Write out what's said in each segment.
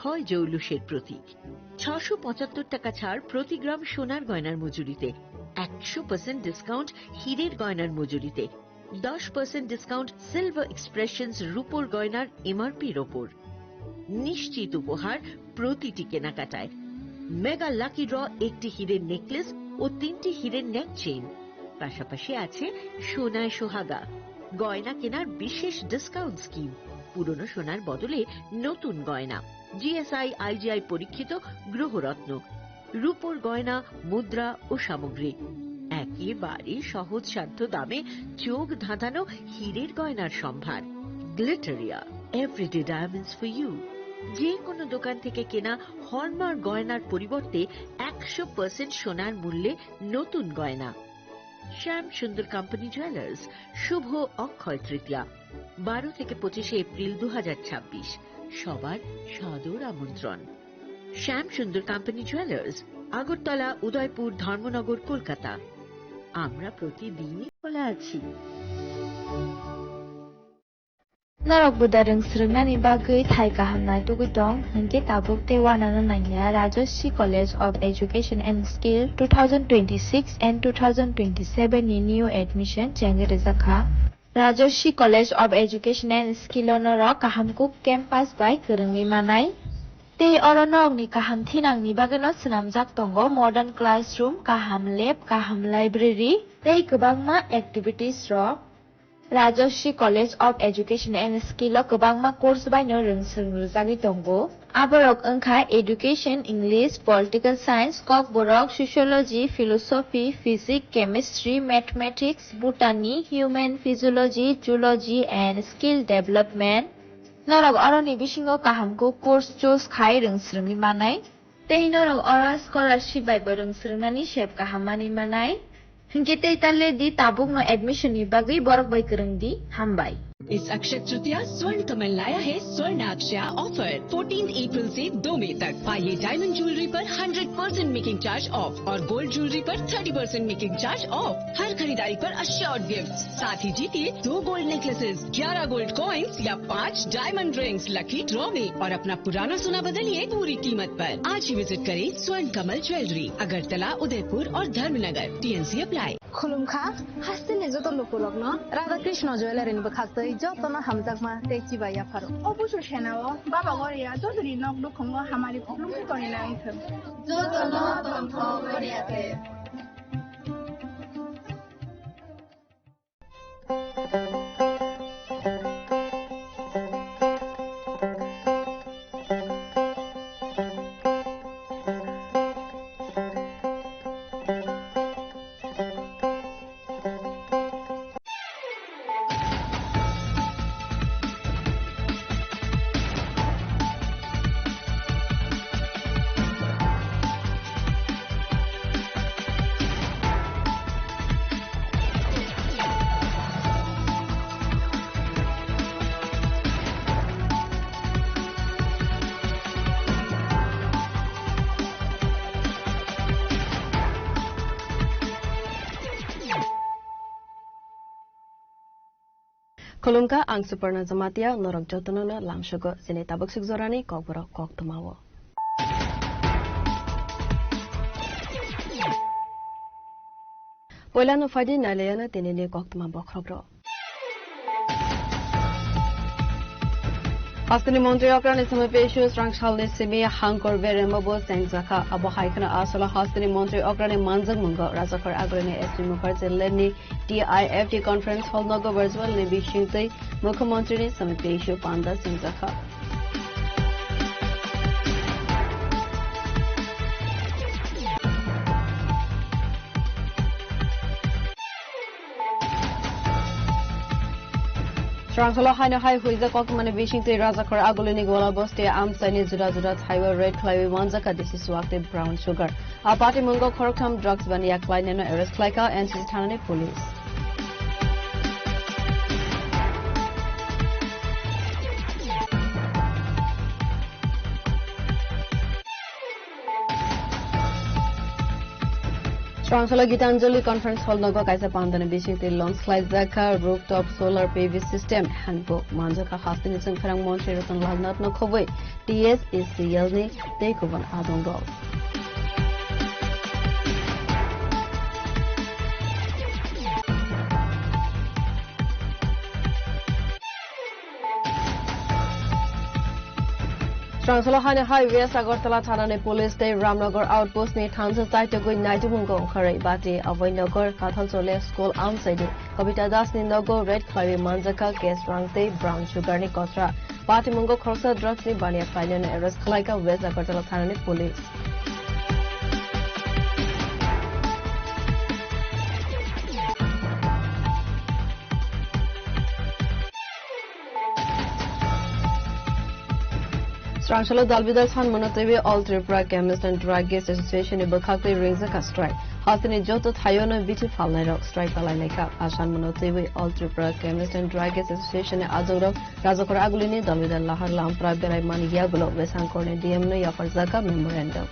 হয় জৌলুসের প্রতীক। ৬৭৫ টাকা ছাড় প্রতি গ্রাম সোনার গয়নার মজুরিতে, ১০০% ডিসকাউন্ট হীরের গয়নার মজুরিতে, 10% ডিসকাউন্ট সিলভার এক্সপ্রেশনস রূপোর গয়নার এমআরপির ওপর। নিশ্চিত উপহার প্রতিটি কেনাকাটায়। মেগা লাকি ড্র একটি হীরের নেকলেস ও 3টি হীরের নেক চেইন। পাশাপাশি আছে সোনায় সোহাগা, গয়না কেনার বিশেষ ডিসকাউন্ট স্কিম, পুরনো সোনার বদলে নতুন গয়না, জিএসআই আইজিআই পরীক্ষিত গ্রহরত্ন, রূপোর গয়না, মুদ্রা ও সামগ্রী, একেবারে সহজসাধ্য দামে চোখ ধাঁধানো হীরের গয়নার সম্ভার। Glitteria, everyday diamonds for you. যে কোনো দোকান থেকে কেনা হলমার্ক গয়নার পরিবর্তে ১০০% সোনার মূল্যে নতুন গয়না। শ্যাম সুন্দর কোম্পানি জুয়েলার্স, শুভ অক্ষয় তৃতীয়া, ১২ থেকে ২৫ এপ্রিল ২০২৬। সবার সাদর আমন্ত্রণ। শ্যাম সুন্দর কোম্পানি জুয়েলার্স, আগরতলা, উদয়পুর, ধর্মনগর, কলকাতা। আমরা প্রতিদিনই খোলা আছি। Narok budareng srengani bagui thai kahamnai tugutong hingke tabuk te wanana nangya Rajashri College of Education and Skill 2026 and 2027 ni new admission jenge rezakha Rajashri College of Education and Skill onoro kahamkuk campus by kerengwi manai te oronok ni kaham thinang ni bagano snamjak tongo modern classroom, kaham lab, kaham library tei kwbangma activities ro Rajashri College of Education and Skill o kwbangma course baino rungsrungjagui tongo. Aborok wngkha Education, English, Political Science, Kok Borok, Sociology, Philosophy, Physics, Chemistry, Mathematics, Botany, Human Physiology, Zoology and Skill Development. Norok oroni bisingo kahamko course choose khai rungsrungui manai. Tei norok ora scholarship bai bo rungsrungnani sep kahamani manai. Hingke tei talle di tabuk no admission ni bagui borok bai kereng di hambai. इस अक्षय तृतीया स्वर्ण कमल लाया है स्वर्ण अक्षया offer 14 अप्रैल से 2 मई तक। पाइए diamond jewellery पर 100% making charge of और गोल्ड ज्वेलरी पर 30% मेकिंग चार्ज ऑफ। हर खरीदारी पर अश्योर्ड गिफ्ट, साथ ही जीतिए 2 गोल्ड नेकलेसेस, 11 गोल्ड कॉइन्स या 5 डायमंड रिंग्स लकी ड्रॉ में और अपना पुराना सोना बदलिए पूरी कीमत पर। आज ही विजिट करें स्वर्ण कमल ज्वेलरी, अगरतला, उदयपुर और धर्मनगर। TNC apply. खुलुमखा हास्तिनि जतन लुकुलग्न राधा कृष्ण ज्वेलारि नि बखासै जतन हामजाकमा तेची बाया फारो অবশ্য সেনাও বাবা গরিয়া যদি নক দুখঙ্গ হামারি খুলুম করে না আইথ जतन तन्थ गरियाते Kolumka ang Suparna Zamatia norok jotonono lamshogo sini tabuk sugzorani kokboro kok tumawo. Poilano fadi nalayana tinini kok tuma bokrobro. Hastani Montri Okran Isamapeishu Strangshal Simi Hankor Veremabo Senzaka Abo Haikana Asala Hastani Montri Okran Manzang Mungo Razakar Agrani Esri Mukharji Lemni DIFT Conference Hall Nogo Virtual Nibi Shintei Mukhamontri Samapeishu Panda Senzaka. Strangshal Haino Hai Huiza Kokmane Bishinte Razakar Agulini Gola Boste Amsani Zura Highway Red Clive Manzaka this is Wakte Brown Sugar. A party Mungo Korokam Drugs Vania Kleineno Arrest Klaika and Sistanani Police. Srangshala Gitanjali Conference Hall Nogo Kaisa Pandana Bishiti Longslide Zaka Rooftop Solar PV System Handbook Manjaka Hastini Sungfarang Montri Ratan Lagnat Nokovoi TSACL ni Takeover Adon Rol. Srangshala Highway Agartala Thana Police Day Ramnagar Outpost ni Thansa Taitagoi Naidumungo Kharai Bati Avoinagar Kathalsole School outside Kavita Das ni Nogo Red Clavi Manjaka Case Rangte Brown Sugar ni Kotra Party Mungo Khorsa Drugs ni Bania Final Arrest Khalaika West Agartala Thana Police. Srangshala Dalbidal San Monotevi All Tripura Chemist and Druggist Association Ibakakli Ringzaka Strike. Hasini Joto Thayona Biti Falnairok Strike Palaineka Asan Monotevi All Tripura Chemist and Druggist Association Azorok Razakor Agulini Dalbidal Lahar Lampra Berai Maniyagulo Vesankorne DM no Yafarzaka Memorandum.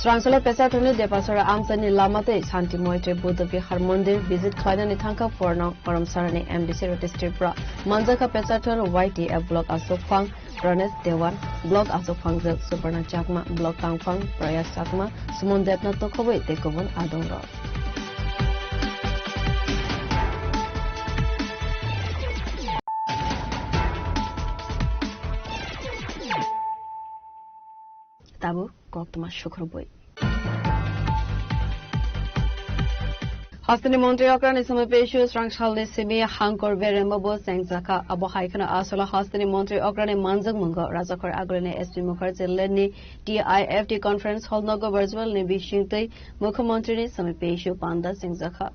Srangshala Pesatoni Depasara Amsani Lamate Santi Moite Buddha Harmondir visit Kladani Tanka Forno Param Sarani MDC Tripura Manjaka Pesaton YTF Block Asofang Pranes Dewan Block Asofang Suparna Chakma Block Tangfang Prayas Chakma Sumon Depna Tokowe Tekovon Adonro. Tabu Koktuma Shukrubui. Hastini Montre Okran is some Peshu, Srangshala Simi, Hankor Veremabo, Sangzaka, Abohaikana Asola, Hastini Montre Okran, Manzang Mungo, Razakor Agrene, SP Mukherjee Leni, DIFT Conference Hall Nogo Virtual, Nibi Shingte, Mukhamontri, some Peshu, Panda, Sangzaka.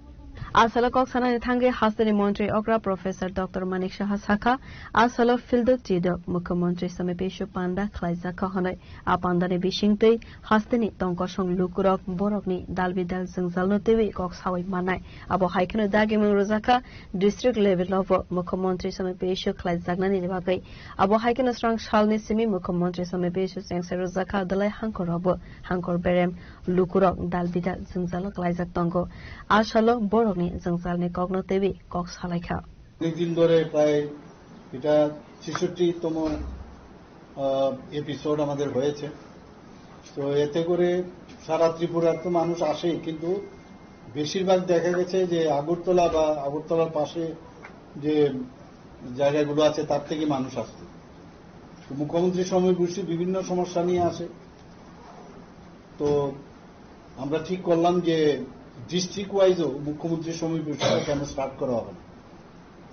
Asala Koksana Tangi Hastini Montre Okra Professor Dr. Manik Shahasaka Asala Fildo Tido Mukhamontri Samepeshu Panda Klaizaka Honai Apandani Bishingte Hastini Tonkosong Lukurok Borokni Dalbidal Zingzalno Tevi Koks Hawi Manai Abo Haikano Dagimu Rozaka District Level of Mukhamontri Samepeshu Klaizagnani Bagai Abo Haikano Strong Shalni Simi Mukhamontri Samepeshu Sangsa Rozaka Dalai Hankorobo Hankor Berem Lukurok Dalbidal Zingzalo Klaizak Tongo Asalo Borokni Zangzalni Kogno Tevi Cox Halaka. অনেকদিন ধরে প্রায় এটা ৬৬তম episode আমাদের হয়েছে। তো এতে করে সারা ত্রিপুরার তো মানুষ আসে, কিন্তু বেশিরভাগ দেখা গেছে যে আগরতলা বা আগরতলার পাশে যে জায়গাগুলো আছে তার থেকে মানুষ আসছে। মুখ্যমন্ত্রী সমাবেশে বিভিন্ন সমস্যা নিয়ে আসে। তো আমরা ঠিক করলাম যে ডিস্ট্রিক্ট ওয়াইজও মুখ্যমন্ত্রী সমাবেশটা কেন স্টার্ট করা হবে না।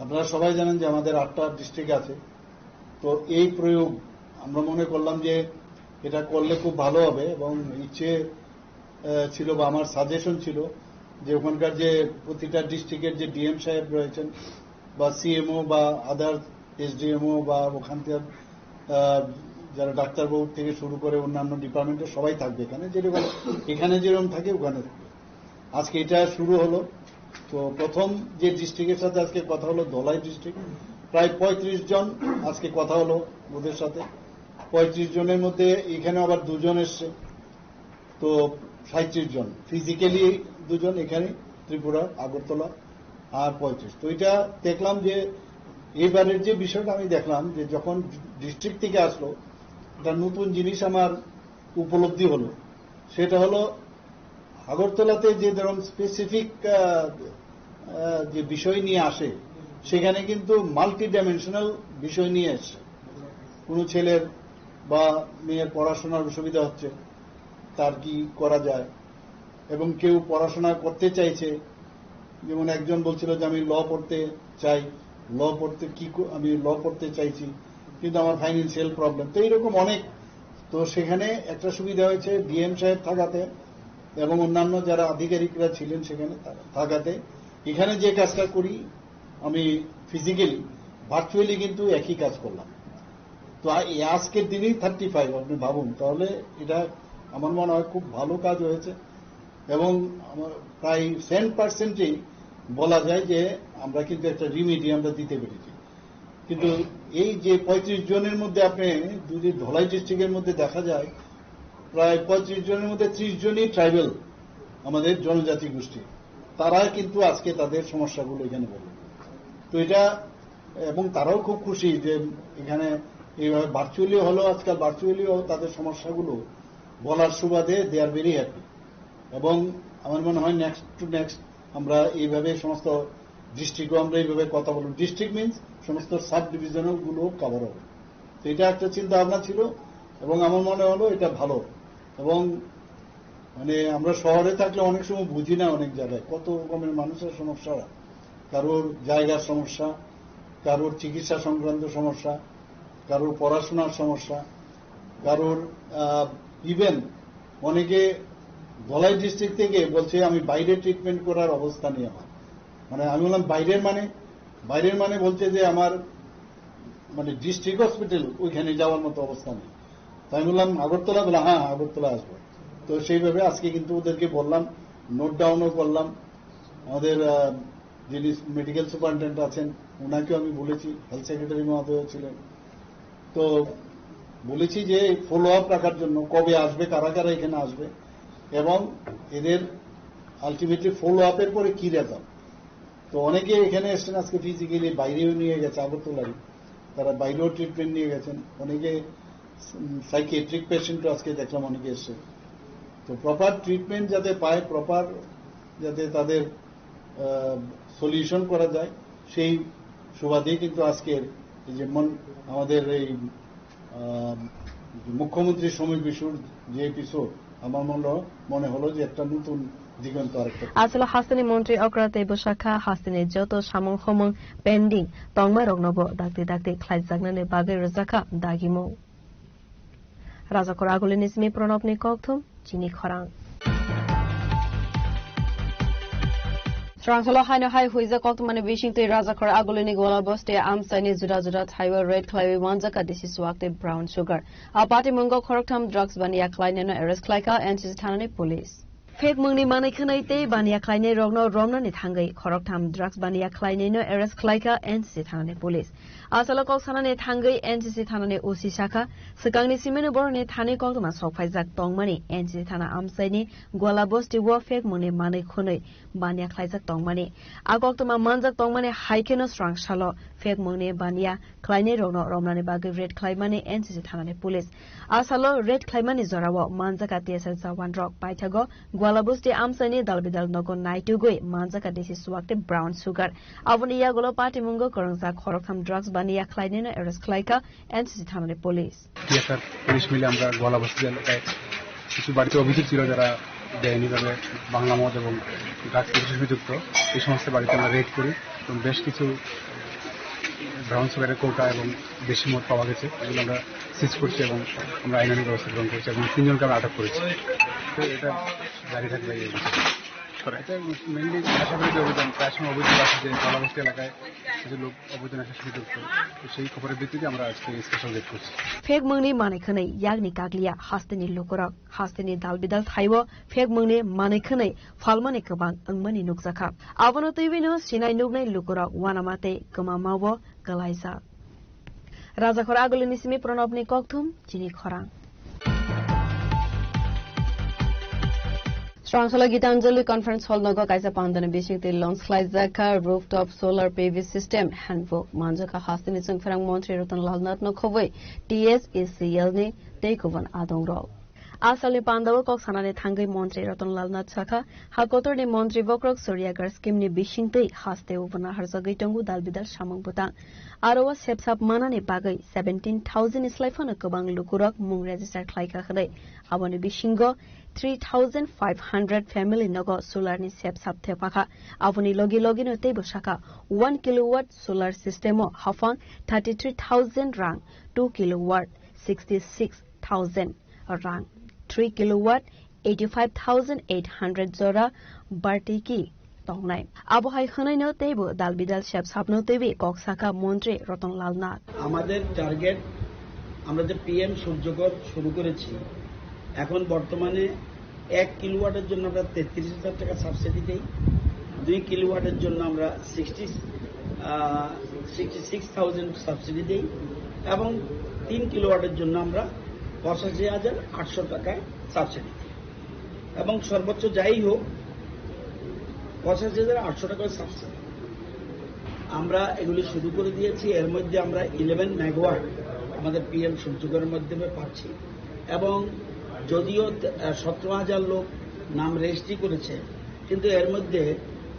আপনারা সবাই জানেন যে আমাদের 8টা ডিস্ট্রিক্ট আছে। তো এই প্রয়োগ আমরা মনে করলাম যে এটা করলে খুব ভালো হবে, এবং ইচ্ছে ছিল বা আমার সাজেশন ছিল যে ওখানকার যে প্রতিটা ডিস্ট্রিক্টের যে ডিএম সাহেব রয়েছেন বা সিএমও বা আদার এসডিএমও বা ওখানকার যারা ডাক্তারবাবু থেকে শুরু করে অন্যান্য ডিপার্টমেন্টের সবাই থাকবে এখানে, যেরকম এখানে যেরকম থাকে ওখানে থাকবে। আজকে এটা শুরু হলো। তো প্রথম যে ডিস্ট্রিক্টের সাথে আজকে কথা হলো ধলাই ডিস্ট্রিক্ট, প্রায় 35 জন আজকে কথা হলো ওদের সাথে। 35 জনের মধ্যে এখানে আবার 2 জন এসছে, তো 37 জন। ফিজিক্যালি 2 জন এখানে ত্রিপুরা আগরতলা আর 35। তো এটা দেখলাম যে এবারের যে বিষয়টা আমি দেখলাম যে যখন ডিস্ট্রিক্ট থেকে আসলো একটা নতুন জিনিস আমার উপলব্ধি হলো, সেটা হলো আগরতলাতে যে ধরুন স্পেসিফিক যে বিষয় নিয়ে আসে সেখানে কিন্তু মাল্টি ডাইমেনশনাল বিষয় নিয়ে আসে। কোনো ছেলের বা মেয়ের পড়াশোনার অসুবিধা হচ্ছে, তার কি করা যায়, এবং কেউ পড়াশোনা করতে চাইছে, যেমন একজন বলছিল যে আমি ল পড়তে চাই, আমি ল পড়তে চাইছি কিন্তু আমার ফাইন্যান্সিয়াল প্রবলেম। তো এইরকম অনেক। তো সেখানে একটা সুবিধা হয়েছে ডিএম সাহেব থাকাতে এবং অন্যান্য যারা আধিকারিকরা ছিলেন সেখানে থাকাতে এখানে যে কাজটা করি আমি ফিজিক্যালি ভার্চুয়ালি কিন্তু একই কাজ করলাম। তো আজকের দিনেই 35 আপনি ভাবুন, তাহলে এটা আমার মনে হয় খুব ভালো কাজ হয়েছে, এবং প্রায় 10%ই বলা যায় যে আমরা কিন্তু একটা রিমিডি আমরা দিতে পেরেছি। কিন্তু এই যে 35 জনের মধ্যে আপনি যদি ধলাই ডিস্ট্রিক্টের মধ্যে দেখা যায় প্রায় 35 জনের মধ্যে 30 জনই ট্রাইবেল, আমাদের জনজাতি গোষ্ঠী। তারা কিন্তু আজকে তাদের সমস্যাগুলো এখানে বলে। তো এটা এবং তারাও খুব খুশি যে এখানে এইভাবে ভার্চুয়ালি হলো, আজকাল ভার্চুয়ালিও তাদের সমস্যাগুলো বলার সুবাদে দে আর ভেরি হ্যাপি। এবং আমার মনে হয় নেক্সট টু নেক্সট আমরা এইভাবে সমস্ত ডিস্ট্রিক্টও আমরা এইভাবে কথা বলব। ডিস্ট্রিক্ট মিনস সমস্ত সাব ডিভিশনাল গুলো কভার হবে। তো এটা একটা চিন্তা ভাবনা ছিল এবং আমার মনে হলো এটা ভালো। এবং মানে আমরা শহরে থাকলে অনেক সময় বুঝি না অনেক জায়গায় কত রকমের মানুষের সমস্যা, কারোর জায়গার সমস্যা, কারোর চিকিৎসা সংক্রান্ত সমস্যা, কারোর পড়াশোনার সমস্যা, কারোর ইভেন অনেকে ধলাই ডিস্ট্রিক্ট থেকে বলছে আমি বাইরে ট্রিটমেন্ট করার অবস্থা নেই আমার। মানে আমি বললাম বাইরের মানে বলছে যে আমার মানে ডিস্ট্রিক্ট হসপিটাল ওইখানে যাওয়ার মতো অবস্থা নেই। তাই আমি বললাম আগরতলা, বলে হ্যাঁ আগরতলা আসবো। তো সেইভাবে আজকে কিন্তু ওদেরকে বললাম, নোট ডাউনও করলাম। আমাদের যিনি মেডিকেল সুপারিনটেন্ডেন্ট আছেন ওনাকেও আমি বলেছি, হেলথ সেক্রেটারি মহোদয় ছিলেন। তো বলেছি যে ফলো আপ রাখার জন্য কবে আসবে, কারা কারা এখানে আসবে এবং এদের আলটিমেটলি ফলো আপের পরে কি রেজাল্ট। তো অনেকে এখানে এসছেন আজকে ফিজিক্যালি, বাইরেও নিয়ে গেছে আগরতলারই, তারা বাইরেও ট্রিটমেন্ট নিয়ে গেছেন। অনেকে সাইকিয়াট্রিক পেশেন্টও আজকে দেখলাম অনেকে এসছে। তো প্রপার ট্রিটমেন্ট যাতে পায়, প্রপার যাতে তাদের সলিউশন করা যায়, সেই সুবাদেই কিন্তু আজকের যেমন আমাদের এই মুখ্যমন্ত্রী শ্রমিক বিষুর যে এপিসোড আমার মনে হলো যে একটা নতুন দিগন্ত আরেকটা। আসলে হাস্তানি মন্ত্রী অগ্রাতে বসাখা হাস্তানি যত সামং হমং পেন্ডিং তংমাই রংনব দাগতে দাগতে খ্লাইজাগনানে বাগে রজাখা দাগিমো রাজাকর আগুলিনি সিমি প্রণবনি ককথুম চিনি খরাং Stranghala haino hai huiza koktumani bishingte rajakor agulini gola boste amsaini juda juda thaiwa red clay wanjaka disiswakte brown sugar apati mungo khoroktham drugs bania klaineno arrest klaika and thanani police Fake mungni mani khanaite bania klaine rogno romna ni thangai khoroktham drugs bania klaineno arrest klaika and thanani police asala kok sanane thangai NCC thanani OC shakha sakangni simene borne thane koktuma sokfaijak tongmani NCC thana amsaini gola bosti wo fake mungni mani khunai bania klaijak tongmani agoktuma manjak tongmani haikeno strang shalo fake mungni bania klaine rogno romna ni bagi red klaimani NCC thanani police asalo red klaimani zorawo manjaka TSL jawan rock paithago gola bosti amsaini dalbidal nogo naitugoi manjaka desi swakte brown sugar aboni ya golo party mungo korongja khoroktham drugs bania klaineno arrest klaika NCC thanani police TSL police মিলে আমরা গোলা বস্তি এলাকায় কিছু বাড়িতে অভিযোগ ছিল যারা দেয়নি তবে বাংলা মদ এবং ড্রাগস বিযুক্ত এই সমস্ত বাড়িতে আমরা রেড করি এবং বেশ কিছু ব্রাউন সুগারের কৌটা এবং দেশি মদ পাওয়া গেছে, এগুলো আমরা সিজ করছি এবং আমরা আইনানুগ ব্যবস্থা গ্রহণ করছি এবং 3 জনকে আমরা আটক করেছি। তো এটা জারি থাকবে এটা মেনলি আশা করি যে অভিযান প্রায় সময় অভিযোগ আছে যে গলাবস্তি এলাকায় কিছু লোক অবৈধ নেশার সাথে যুক্ত, তো সেই খবরের ভিত্তিতে আমরা আজকে স্পেশাল রেড করছি। ফেক মংনি মানেখनै ইয়াগনি কাগলিয়া হাস্তেনি লোকরক হাস্তেনি দালবিদাল থাইবো ফেক মংনি মানেখनै ফালমানি गोबां अंगमानि नुकजाखा आबनो तैबिनो सिनाय नुगनाय लोकरक वानामाते गमामावो गलाइजा राजाखर आगोलनि सिमी प्रणबनि ककथुम चिनि खरां Stranghala Gitanjali Conference Hall Nogo Kaisa Pandana Bishingte Lons Klaizaka Rooftop Solar PV System Handbook Manjaka Hastini Sungfarang Montri Rotan Lalnat no Kovoi TSACL ni Takeover Adong Ro Asali Pandawa Kok Sanane Tangai Montri Rotan Lalnat Saka Hakotor ni Montri Vokrok Suryagar Scheme ni Bishingte Haste Uvana Harzagitongu Dalbidal Shamang Butang Arawa Sepsap Manani Bagai 17,000 Islaifana Kobang Lukurok Mung Register Klaika Hade Aboni Bishingo 3,500 family nogo solar ni sepsap thepaka avoni logi no tebo shaka 1 kilowatt solar system o hafang 33,000 rang 2 kilowatt 66,000 rang 3 kilowatt 85,800 zora bartiki tongnai abohai khanai no tebo dalbidal sepsap no tebi koksaka মন্ত্রী রতনলাল নাথ আমাদের target আমরা যে PM সূর্যঘর শুরু করেছি এখন বর্তমানে 1 কিলোওয়াটের জন্য আমরা 33,000 টাকা সাবসিডি দেই 2 কিলোওয়াটের জন্য আমরা 66,000 সাবসিডি দিই এবং 3 কিলোওয়াটের জন্য আমরা 85,800 টাকায় সাবসিডি দিই এবং সর্বোচ্চ যাই হোক 85,800 টাকার সাবসিডি আমরা এগুলি শুরু করে দিয়েছি। এর মধ্যে আমরা 11 মেগাওয়াট আমাদের পিএম সূর্যঘরের মাধ্যমে পাচ্ছি এবং যদিও 17,000 লোক নাম রেজিস্ট্রি করেছে, কিন্তু এর মধ্যে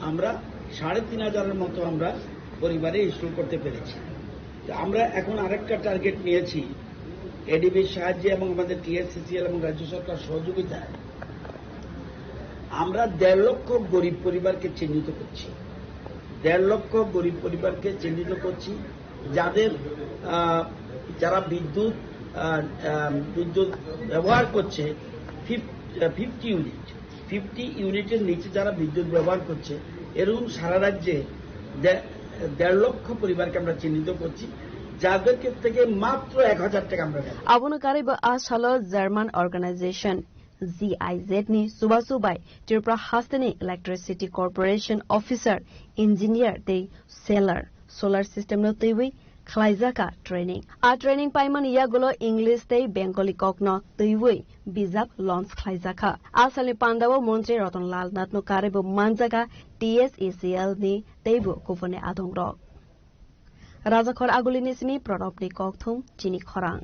আমরা 3,500 মতো আমরা পরিবারে ইনস্টল করতে পেরেছি। আমরা এখন আরেকটা টার্গেট নিয়েছি, এডিবির সাহায্যে এবং আমাদের টিএসসিসিএল এবং রাজ্য সরকার সহযোগিতায় আমরা 1.5 লক্ষ গরিব পরিবারকে চিহ্নিত করছি। 1.5 লক্ষ গরিব পরিবারকে চিহ্নিত করছি যারা বিদ্যুৎ ব্যবহার করছে 50 ইউনিটের নিচে যারা বিদ্যুৎ ব্যবহার করছে, এরকম সারা রাজ্যে 1.5 লক্ষ পরিবারকে আমরা চিহ্নিত করছি, যাদের থেকে মাত্র 1,000 টাকা আমরা দেব। Abunu kariba ashalo German organization GIZ ni subasubai Tripura Hastani Electricity Corporation officer engineer they seller solar system no tewi Khlaizaka training a training paiman yagulo English they Bengali kokno tewi bizap launch Khlaizaka asali pandawo montri Ratanlal Natno karibo manjaga TSECL ni teibo kufone adongrok Rajakhor agulini simi prodopni kokthum chini khorang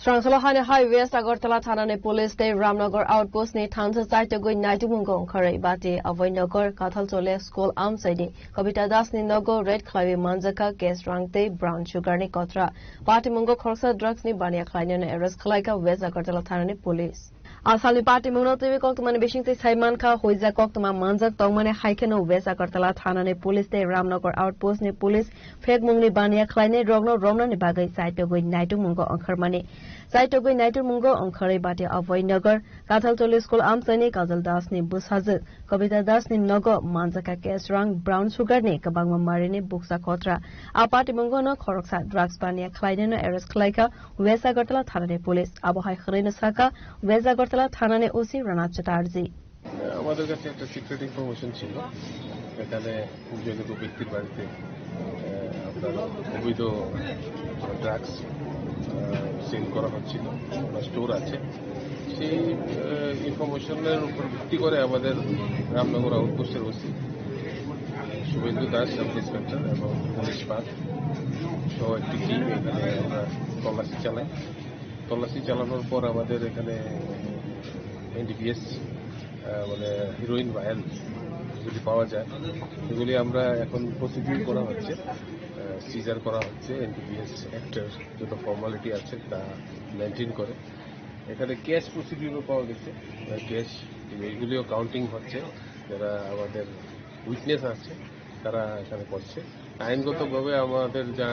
Srangsalahani Highway Agartala Thanane Police Day Ramnagar Outpost ni Thansa Saitagoi Naitumungo Khare Bate Avoinagar Kathalchole School Amsaidi Kavita Das ni Nogo Red Clavi Manjaka Case Rangte Brown Sugar ni Kotra Party Mungo Khorsa Drugs ni Bania Klainen Arrest Khalaika West Agartala Thanane Police Asali Party Mungo TV Koktumane Bishingte Saiman Kha Hoiza Koktuma Manjak Tongmane Haikeno West Agartala Thanane Police Day Ramnagar Outpost ni Police Fek Mungni Bania Klaine Rogno Romna ni Bagai Saitagoi Naitumungo Angkharmane Saitogoi Naitur Mungo Angkhare Bate Avoinagar Kathalchole School Amsani Kajal Das ni Bushazet Kavita Das ni Nogo Manjaka Kesrang Brown Sugar ni Kabangma Marini Buksa Kotra Apati Mungo no Khoroksa Drugs Bania Klaineno Arrest Klaika West Agartala Thanane Police Abohai Khrena Saka West Agartala Thanane OC Rana Chatterjee আমাদের কাছে একটা secret information ছিল, এখানে জৈনিক ব্যক্তির বাড়িতে আপনার অবৈধ drugs sell করা হচ্ছিল বা স্টোর আছে। সেই ইনফরমেশনের উপর ভিত্তি করে আমাদের রামনগর আউটপোস্টের OC Suvendu Das sub inspector এবং পুলিশ পার্ক সহ একটি টিম এখানে আমরা তল্লাশি চালাই। তল্লাশি চালানোর পর আমাদের এখানে এনডিপিএস মানে হিরোইন ভায়াল যদি পাওয়া যায়, এগুলি আমরা এখন প্রসিডিউর করা হচ্ছে, সিজার করা হচ্ছে। এনডিপিএস অ্যাক্টের যত ফর্মালিটি আছে তা মেনটেন করে। এখানে ক্যাশ প্রসিডিউরও পাওয়া গেছে, ক্যাশ এইগুলিও কাউন্টিং হচ্ছে। যারা আমাদের উইটনেস আছে তারা এখানে করছে। আইনগতভাবে আমাদের যা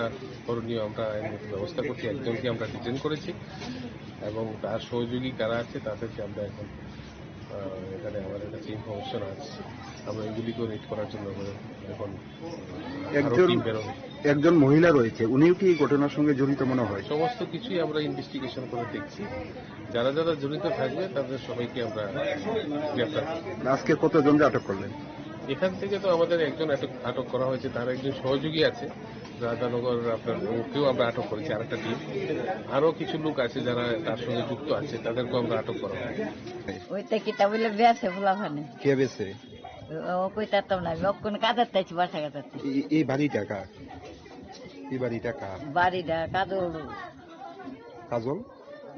করণীয় আমরা আইনগত ব্যবস্থা করছি। একজনকে আমরা ডিটেন করেছি এবং তার সহযোগী কারা আছে তাদেরকে আমরা এখন এখানে আমাদের কাছে ইনফরমেশন আছে, আমরা এগুলিকে রেড করার জন্য এখন একজন মহিলা রয়েছে, উনিও কি এই ঘটনার সঙ্গে জড়িত মনে হয়? সমস্ত কিছুই আমরা ইনভেস্টিগেশন করে দেখছি, যারা যারা জড়িত থাকবে তাদের সবাইকে আমরা গ্রেফতার। আজকে কতজন আটক করলেন? এখান থেকে তো আমাদের একজন আটক করা হয়েছে, তার একজন সহযোগী আছে রাধানগর, আপনার ওকেও আমরা আটক করেছি আরেকটা টিম। আরো কিছু লোক আছে যারা তার সঙ্গে যুক্ত আছে, তাদেরকেও আমরা আটক করা হয়। ওইটা কিতা বলে বেছে বলা মানে কে বেছে ও কইতা তো না কোন কাদার তাইছি বাসা কাদার এই বাড়িটা কার? এই বাড়িটা কার? বাড়িটা কাজল কাজল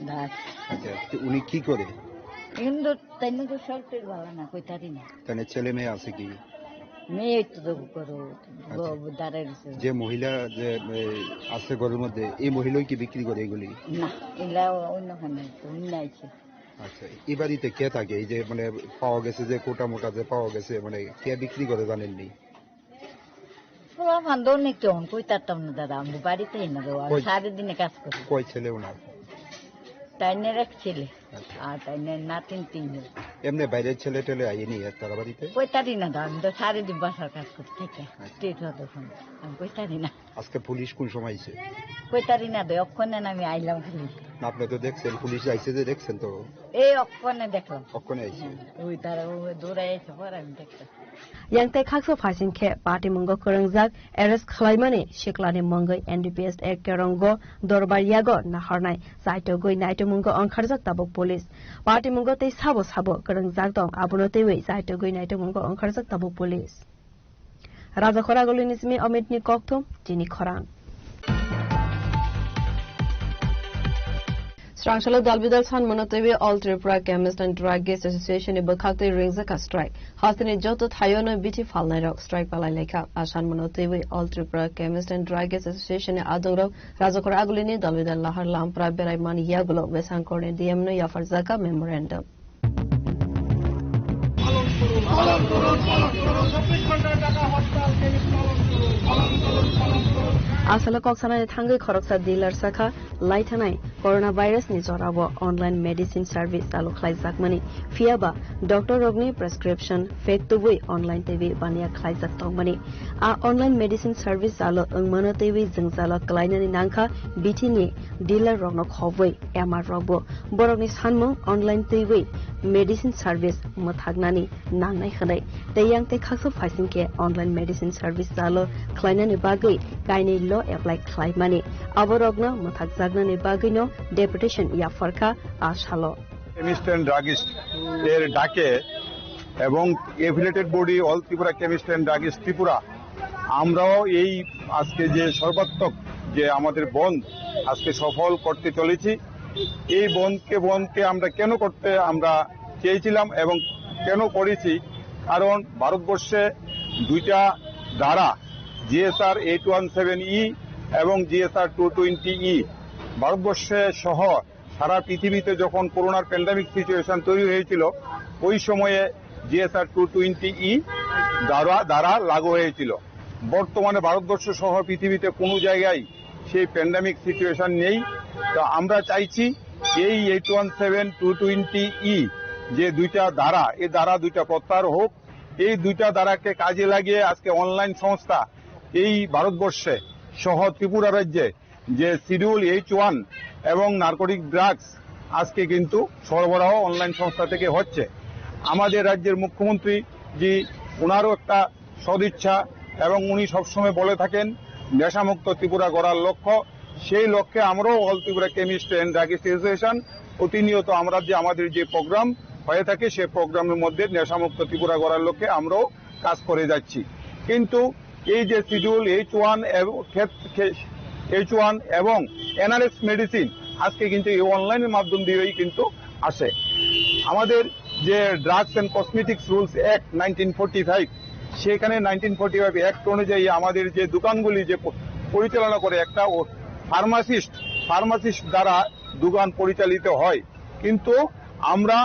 দাস। আচ্ছা, উনি কি করে? কিন্তু তাই না তো সরকার ভালো না কইতারি না। তাহলে ছেলে মেয়ে আছে কি? মেয়ে তো করো দাঁড়ায় গেছে। যে মহিলা যে আছে ঘরের মধ্যে, এই মহিলাই কি বিক্রি করে এগুলি? না, এগুলা অন্যখানে আছে। আচ্ছা, এই বাড়িতে কে থাকে? এই যে মানে পাওয়া গেছে যে কোটা মোটা যে পাওয়া গেছে, মানে কে বিক্রি করে জানেননি? অনেক কেমন কইতারতাম না দাদা, আমি বাড়িতেই না সারাদিনে কাজ করি। কয় ছেলে ওনার? তাইনের এক ছেলে আর তাইনের নাতিন তিনজন। এমনি বাইরের ছেলে টেলে আইনি তারা বাড়িতে? কইতারি না দাদা, আমি তো সারাদিন বাসার কাজ করি থেকে স্টেট হতো আমি কইতারি না। আজকে পুলিশ কোন সময়? কইতারি না, ওখানে আমি আইলাম খালি। আপনি তো দেখছেন পুলিশ আইছে যে দেখছেন তো এই অক্ষণে দেখলাম অক্ষণে আইছে ওই তারা দৌড়াই এসে পর আমি দেখলাম Yang khakso phaisin khe party mungo korongjak arrest khlaimani shiklani mongoi NDPS Act kerongo dorbar yago naharnai saito goi naito mungo onkharjak tabok police party mungo tei sabo korongjak dong abono teiwi saito goi naito mungo onkharjak tabok police Raja Khoragoli nismi Amitni Kokthum Jini Khoran Strangshalo Dalbidal San Monotevi All Tripura Chemist and Druggist Association e Bakakte Ringzaka strike. Hastini Joto Thayono Biti Falnairok strike Palai Leka Ashan Monotevi All Tripura Chemist and Druggist Association e Adongro Rajakor Agulini Dalbidal Lahar Lampra Beraimani Yagulo Vesankor e DMno Yafarzaka Memorandum. Asala Koksana Tangai Koroksa dealer Saka Laitanai coronavirus ni jorabo online medicine service alo khlai zakmani fiaba doctor rogni prescription fake tubui online tv bania khlai jak tongmani a online medicine service alo angmano tv jingzala klainani nangkha bitini dealer rogno khoboi emar rogbo borokni sanmung online tv medicine service muthagnani nangnai khanai teyang te khakso phaisinke online medicine service alo klainani bagai kaini law apply khlai mani aborogno muthak jagnani bagino deputation ইয়াফরকা আশালো chemist and druggist এর ডাকে এবং affiliated body all Tripura chemist and druggist Tripura আমরাও এই আজকে যে সর্বাত্মক যে আমাদের বন্ধ আজকে সফল করতে চলেছি এই বন্ধকে আমরা কেন করতে আমরা চেয়েছিলাম এবং কেন করেছি কারণ ভারতবর্ষে দুইটা ধারা জিএসআর 817E এবং জিএসআর 220E ভারতবর্ষে সহ সারা পৃথিবীতে যখন করোনার প্যান্ডামিক সিচুয়েশন তৈরি হয়েছিল ওই সময়ে জিএসআর 220E দ্বারা লাগু হয়েছিল বর্তমানে ভারতবর্ষ সহ পৃথিবীতে কোনো জায়গায় সেই প্যান্ডামিক সিচুয়েশন নেই তো আমরা চাইছি এই 817 220E যে দুইটা ধারা এই ধারা দুইটা প্রত্যাহার হোক এই দুইটা ধারাকে কাজে লাগিয়ে আজকে অনলাইন সংস্থা এই ভারতবর্ষে সহ ত্রিপুরা রাজ্যে যে শিডিউল H1 এবং নার্কোটিক ড্রাগস আজকে কিন্তু সরবরাহ অনলাইন সংস্থা থেকে হচ্ছে আমাদের রাজ্যের মুখ্যমন্ত্রী জি ওনারও একটা সদিচ্ছা এবং উনি সবসময় বলে থাকেন নেশামুক্ত ত্রিপুরা গড়ার লক্ষ্য সেই লক্ষ্যে আমরাও all Tripura chemist and druggist association প্রতিনিয়ত আমরা যে আমাদের যে প্রোগ্রাম হয়ে থাকে সেই প্রোগ্রামের মধ্যে নেশামুক্ত ত্রিপুরা গড়ার লক্ষ্যে আমরাও কাজ করে যাচ্ছি কিন্তু এই যে শিডিউল H1 এবং এনআরএস মেডিসিন আজকে কিন্তু এই অনলাইনের মাধ্যম দিয়েই কিন্তু আসে আমাদের যে drugs and cosmetics rules act 1945 সেখানে 1945 অ্যাক্ট অনুযায়ী আমাদের যে দোকানগুলি যে পরিচালনা করে একটা ফার্মাসিস্ট দ্বারা দোকান পরিচালিত হয় কিন্তু আমরা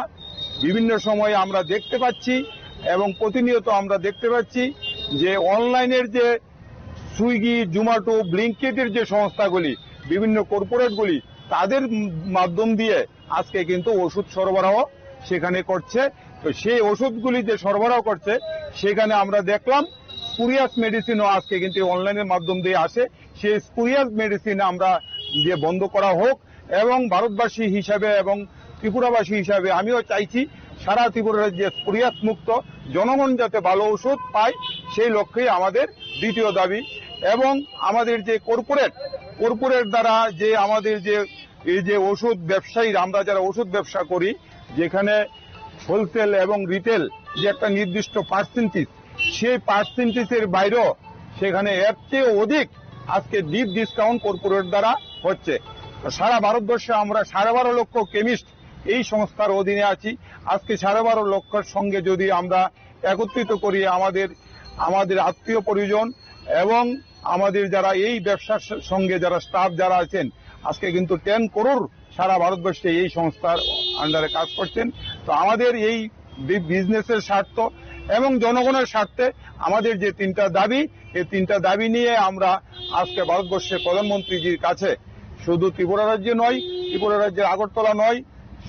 বিভিন্ন সময় আমরা দেখতে পাচ্ছি এবং প্রতিনিয়ত আমরা দেখতে পাচ্ছি যে অনলাইনের যে সুইগি জোম্যাটো ব্লিঙ্কিটের যে সংস্থাগুলি বিভিন্ন কর্পোরেটগুলি তাদের মাধ্যম দিয়ে আজকে কিন্তু ওষুধ সরবরাহ সেখানে করছে তো সেই ওষুধগুলি যে সরবরাহ করছে সেখানে আমরা দেখলাম স্পুরিয়াস মেডিসিনও আজকে কিন্তু অনলাইনের মাধ্যম দিয়ে আসে সেই স্পুরিয়াস মেডিসিন আমরা যে বন্ধ করা হোক এবং ভারতবাসী হিসাবে এবং ত্রিপুরাবাসী হিসাবে আমিও চাইছি সারা ত্রিপুরা রাজ্যে স্পুরিয়াস মুক্ত জনগণ যাতে ভালো ওষুধ পায় সেই লক্ষ্যেই আমাদের দ্বিতীয় দাবি এবং আমাদের যে কর্পোরেট দ্বারা যে আমাদের যে এই যে ওষুধ ব্যবসায়ীরা আমরা যারা ওষুধ ব্যবসা করি যেখানে হোলসেল এবং রিটেল যে একটা নির্দিষ্ট পার্সেন্টেজ সেই পার্সেন্টেজের বাইরেও সেখানে এর চেয়ে অধিক আজকে ডিপ ডিসকাউন্ট কর্পোরেট দ্বারা হচ্ছে সারা ভারতবর্ষে আমরা 12.5 লক্ষ কেমিস্ট এই সংস্থার অধীনে আছি আজকে 12.5 লক্ষের সঙ্গে যদি আমরা একত্রিত করি আমাদের আত্মীয় পরিজন এবং আমাদের যারা এই ব্যবসার সঙ্গে যারা স্টাফ যারা আছেন আজকে কিন্তু 10 করোড় সারা ভারতবর্ষে এই সংস্থার আন্ডারে কাজ করছেন তো আমাদের এই বিজনেসের স্বার্থ এবং জনগণের স্বার্থে আমাদের যে 3টা দাবি এই 3টা দাবি নিয়ে আমরা আজকে ভারতবর্ষের প্রধানমন্ত্রীজির কাছে শুধু ত্রিপুরা রাজ্যে নয় ত্রিপুরা রাজ্যের আগরতলা নয়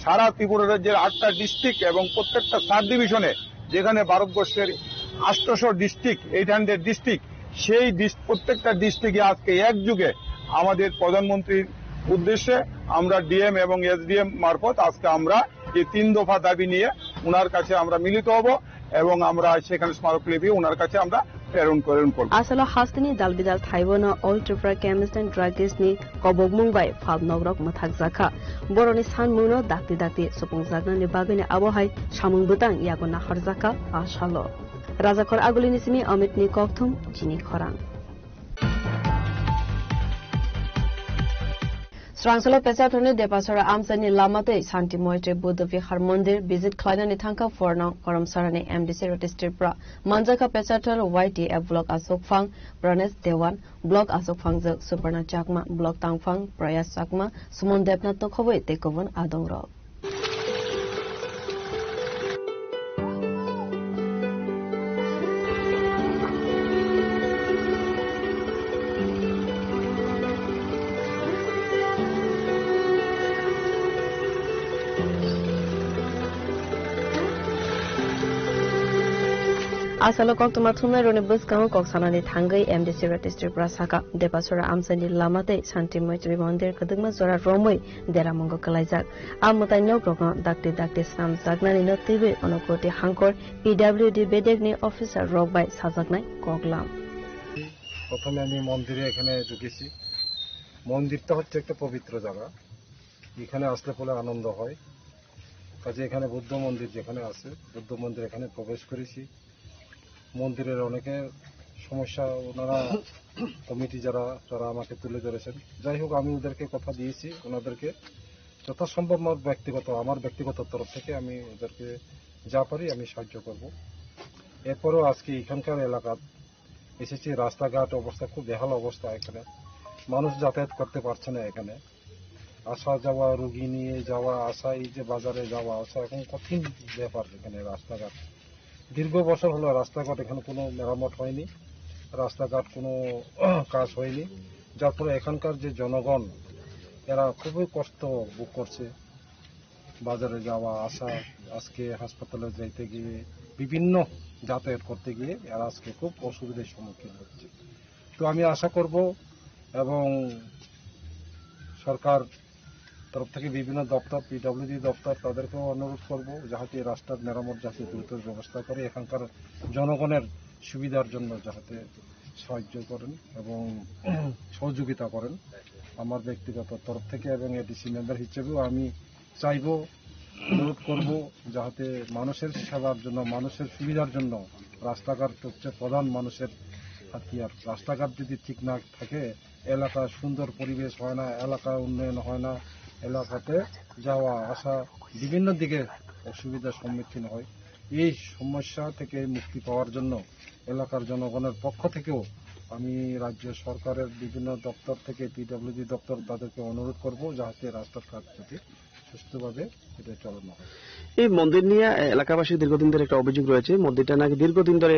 সারা ত্রিপুরা রাজ্যের 8টা ডিস্ট্রিক্ট এবং প্রত্যেকটা সাব ডিভিশনে যেখানে ভারতবর্ষের 800 ডিস্ট্রিক্ট 800 ডিস্ট্রিক্ট সেই প্রত্যেকটা ডিস্ট্রিক্টে আজকে একযোগে আমাদের প্রধানমন্ত্রীর উদ্দেশ্যে আমরা ডিএম এবং এসডিএম মারফত আজকে আমরা এই 3 দফা দাবি নিয়ে ওনার কাছে আমরা মিলিত হব এবং আমরা সেখানে স্মারকলিপি ওনার কাছে আমরা প্রেরণ করব। আসলে হাস্তিনি দালবিদাল থাইবনা অল ত্রিপুরা কেমিস্ট এন্ড ড্রাগিস্টনি কবক মুংবাই ফাল নগরক মথাক জাখা বরনি সানমুনো দাকতি দাকতি সুপুংজাগনাनि बागैनि आबहाय सामुं बुतां यागना हरजाखा आशालो राजाखर आगुलिनि सिमी अमितनि कक्थुम जिनि खरां Srangsalo Pesatoni Depasora Amsani Lamate Santi Moite Buddha Vihar Mandir visit Klainani Tanka Forno Karamsarani MDC Rotistripra Manjaka Pesator YTF Block Asokfang Pranes Dewan Block Asokfang Suparna Chakma Block Tangfang Prayas Sakma Sumon Depnat Nokhoi Tekovan Adongro Asalo kok tumar thumnai rone buskang kok sanani thangai MDC Rotistripra Saka Depasora Amsani Lamate Santi Moitri Mandir kadugma zora romoi deramongo kalaijak amutai nogrokno dakti sam jagnani no tibe onokoti hankor PWD bedegni officer rokbai sajaknai koklam প্রথমে আমি মন্দিরে এখানে ঢুকেছি মন্দিরটা হচ্ছে একটা পবিত্র জায়গা এখানে আসলে পরে আনন্দ হয় কাজে এখানে বুদ্ধ মন্দির যেখানে আছে বুদ্ধ মন্দির এখানে প্রবেশ করেছি মন্দিরের অনেকে সমস্যা ওনারা কমিটি যারা আমাকে তুলে ধরেছেন যাই হোক আমি ওদেরকে কথা দিয়েছি ওনাদেরকে যথাসম্ভব আমার ব্যক্তিগত তরফ থেকে আমি ওদেরকে যা পারি আমি সাহায্য করব এরপরও আজকে এখানকার এলাকা এসেছি রাস্তাঘাট অবস্থা খুব বেহাল অবস্থা এখানে মানুষ যাতায়াত করতে পারছে না এখানে আসা যাওয়া রোগী নিয়ে যাওয়া আসা এই যে বাজারে যাওয়া আসা এখন কঠিন ব্যাপার এখানে রাস্তাঘাট দীর্ঘ বছর হলো রাস্তাঘাট এখানে কোনো মেরামত হয়নি রাস্তাঘাট কোনো কাজ হয়নি যার ফলে এখানকার যে জনগণ এরা খুবই কষ্ট ভোগ করছে বাজারে যাওয়া আসা আজকে হাসপাতালে যাইতে গিয়ে বিভিন্ন যাতায়াত করতে গিয়ে এরা আজকে খুব অসুবিধার সম্মুখীন হচ্ছে তো আমি আশা করব এবং সরকার তরফ থেকে বিভিন্ন দপ্তর PWD দপ্তর তাদেরকেও অনুরোধ করব যাতে রাস্তার মেরামত যাতে দ্রুত ব্যবস্থা করে এখানকার জনগণের সুবিধার জন্য যাতে সাহায্য করেন এবং সহযোগিতা করেন আমার ব্যক্তিগত তরফ থেকে এবং এডিসি মেম্বার হিসেবেও আমি চাইব অনুরোধ করব যাতে মানুষের সেবার জন্য মানুষের সুবিধার জন্য রাস্তাঘাট হচ্ছে প্রধান মানুষের হাতিয়ার রাস্তাঘাট যদি ঠিক না থাকে এলাকা সুন্দর পরিবেশ হয় না এলাকা উন্নয়ন হয় না এলাকাতে যাওয়া আসা বিভিন্ন দিকে অসুবিধার সম্মুখীন হয় এই সমস্যা থেকে মুক্তি পাওয়ার জন্য এলাকার জনগণের পক্ষ থেকেও আমি রাজ্য সরকারের বিভিন্ন দপ্তর থেকে PWD দপ্তর তাদেরকে অনুরোধ করব যাতে রাস্তার কাজ যদি সুষ্ঠুভাবে এটা চালানো হয় এই মন্দির নিয়ে এলাকাবাসীর দীর্ঘদিন ধরে একটা অভিযোগ রয়েছে মন্দিরটা নাকি দীর্ঘদিন ধরে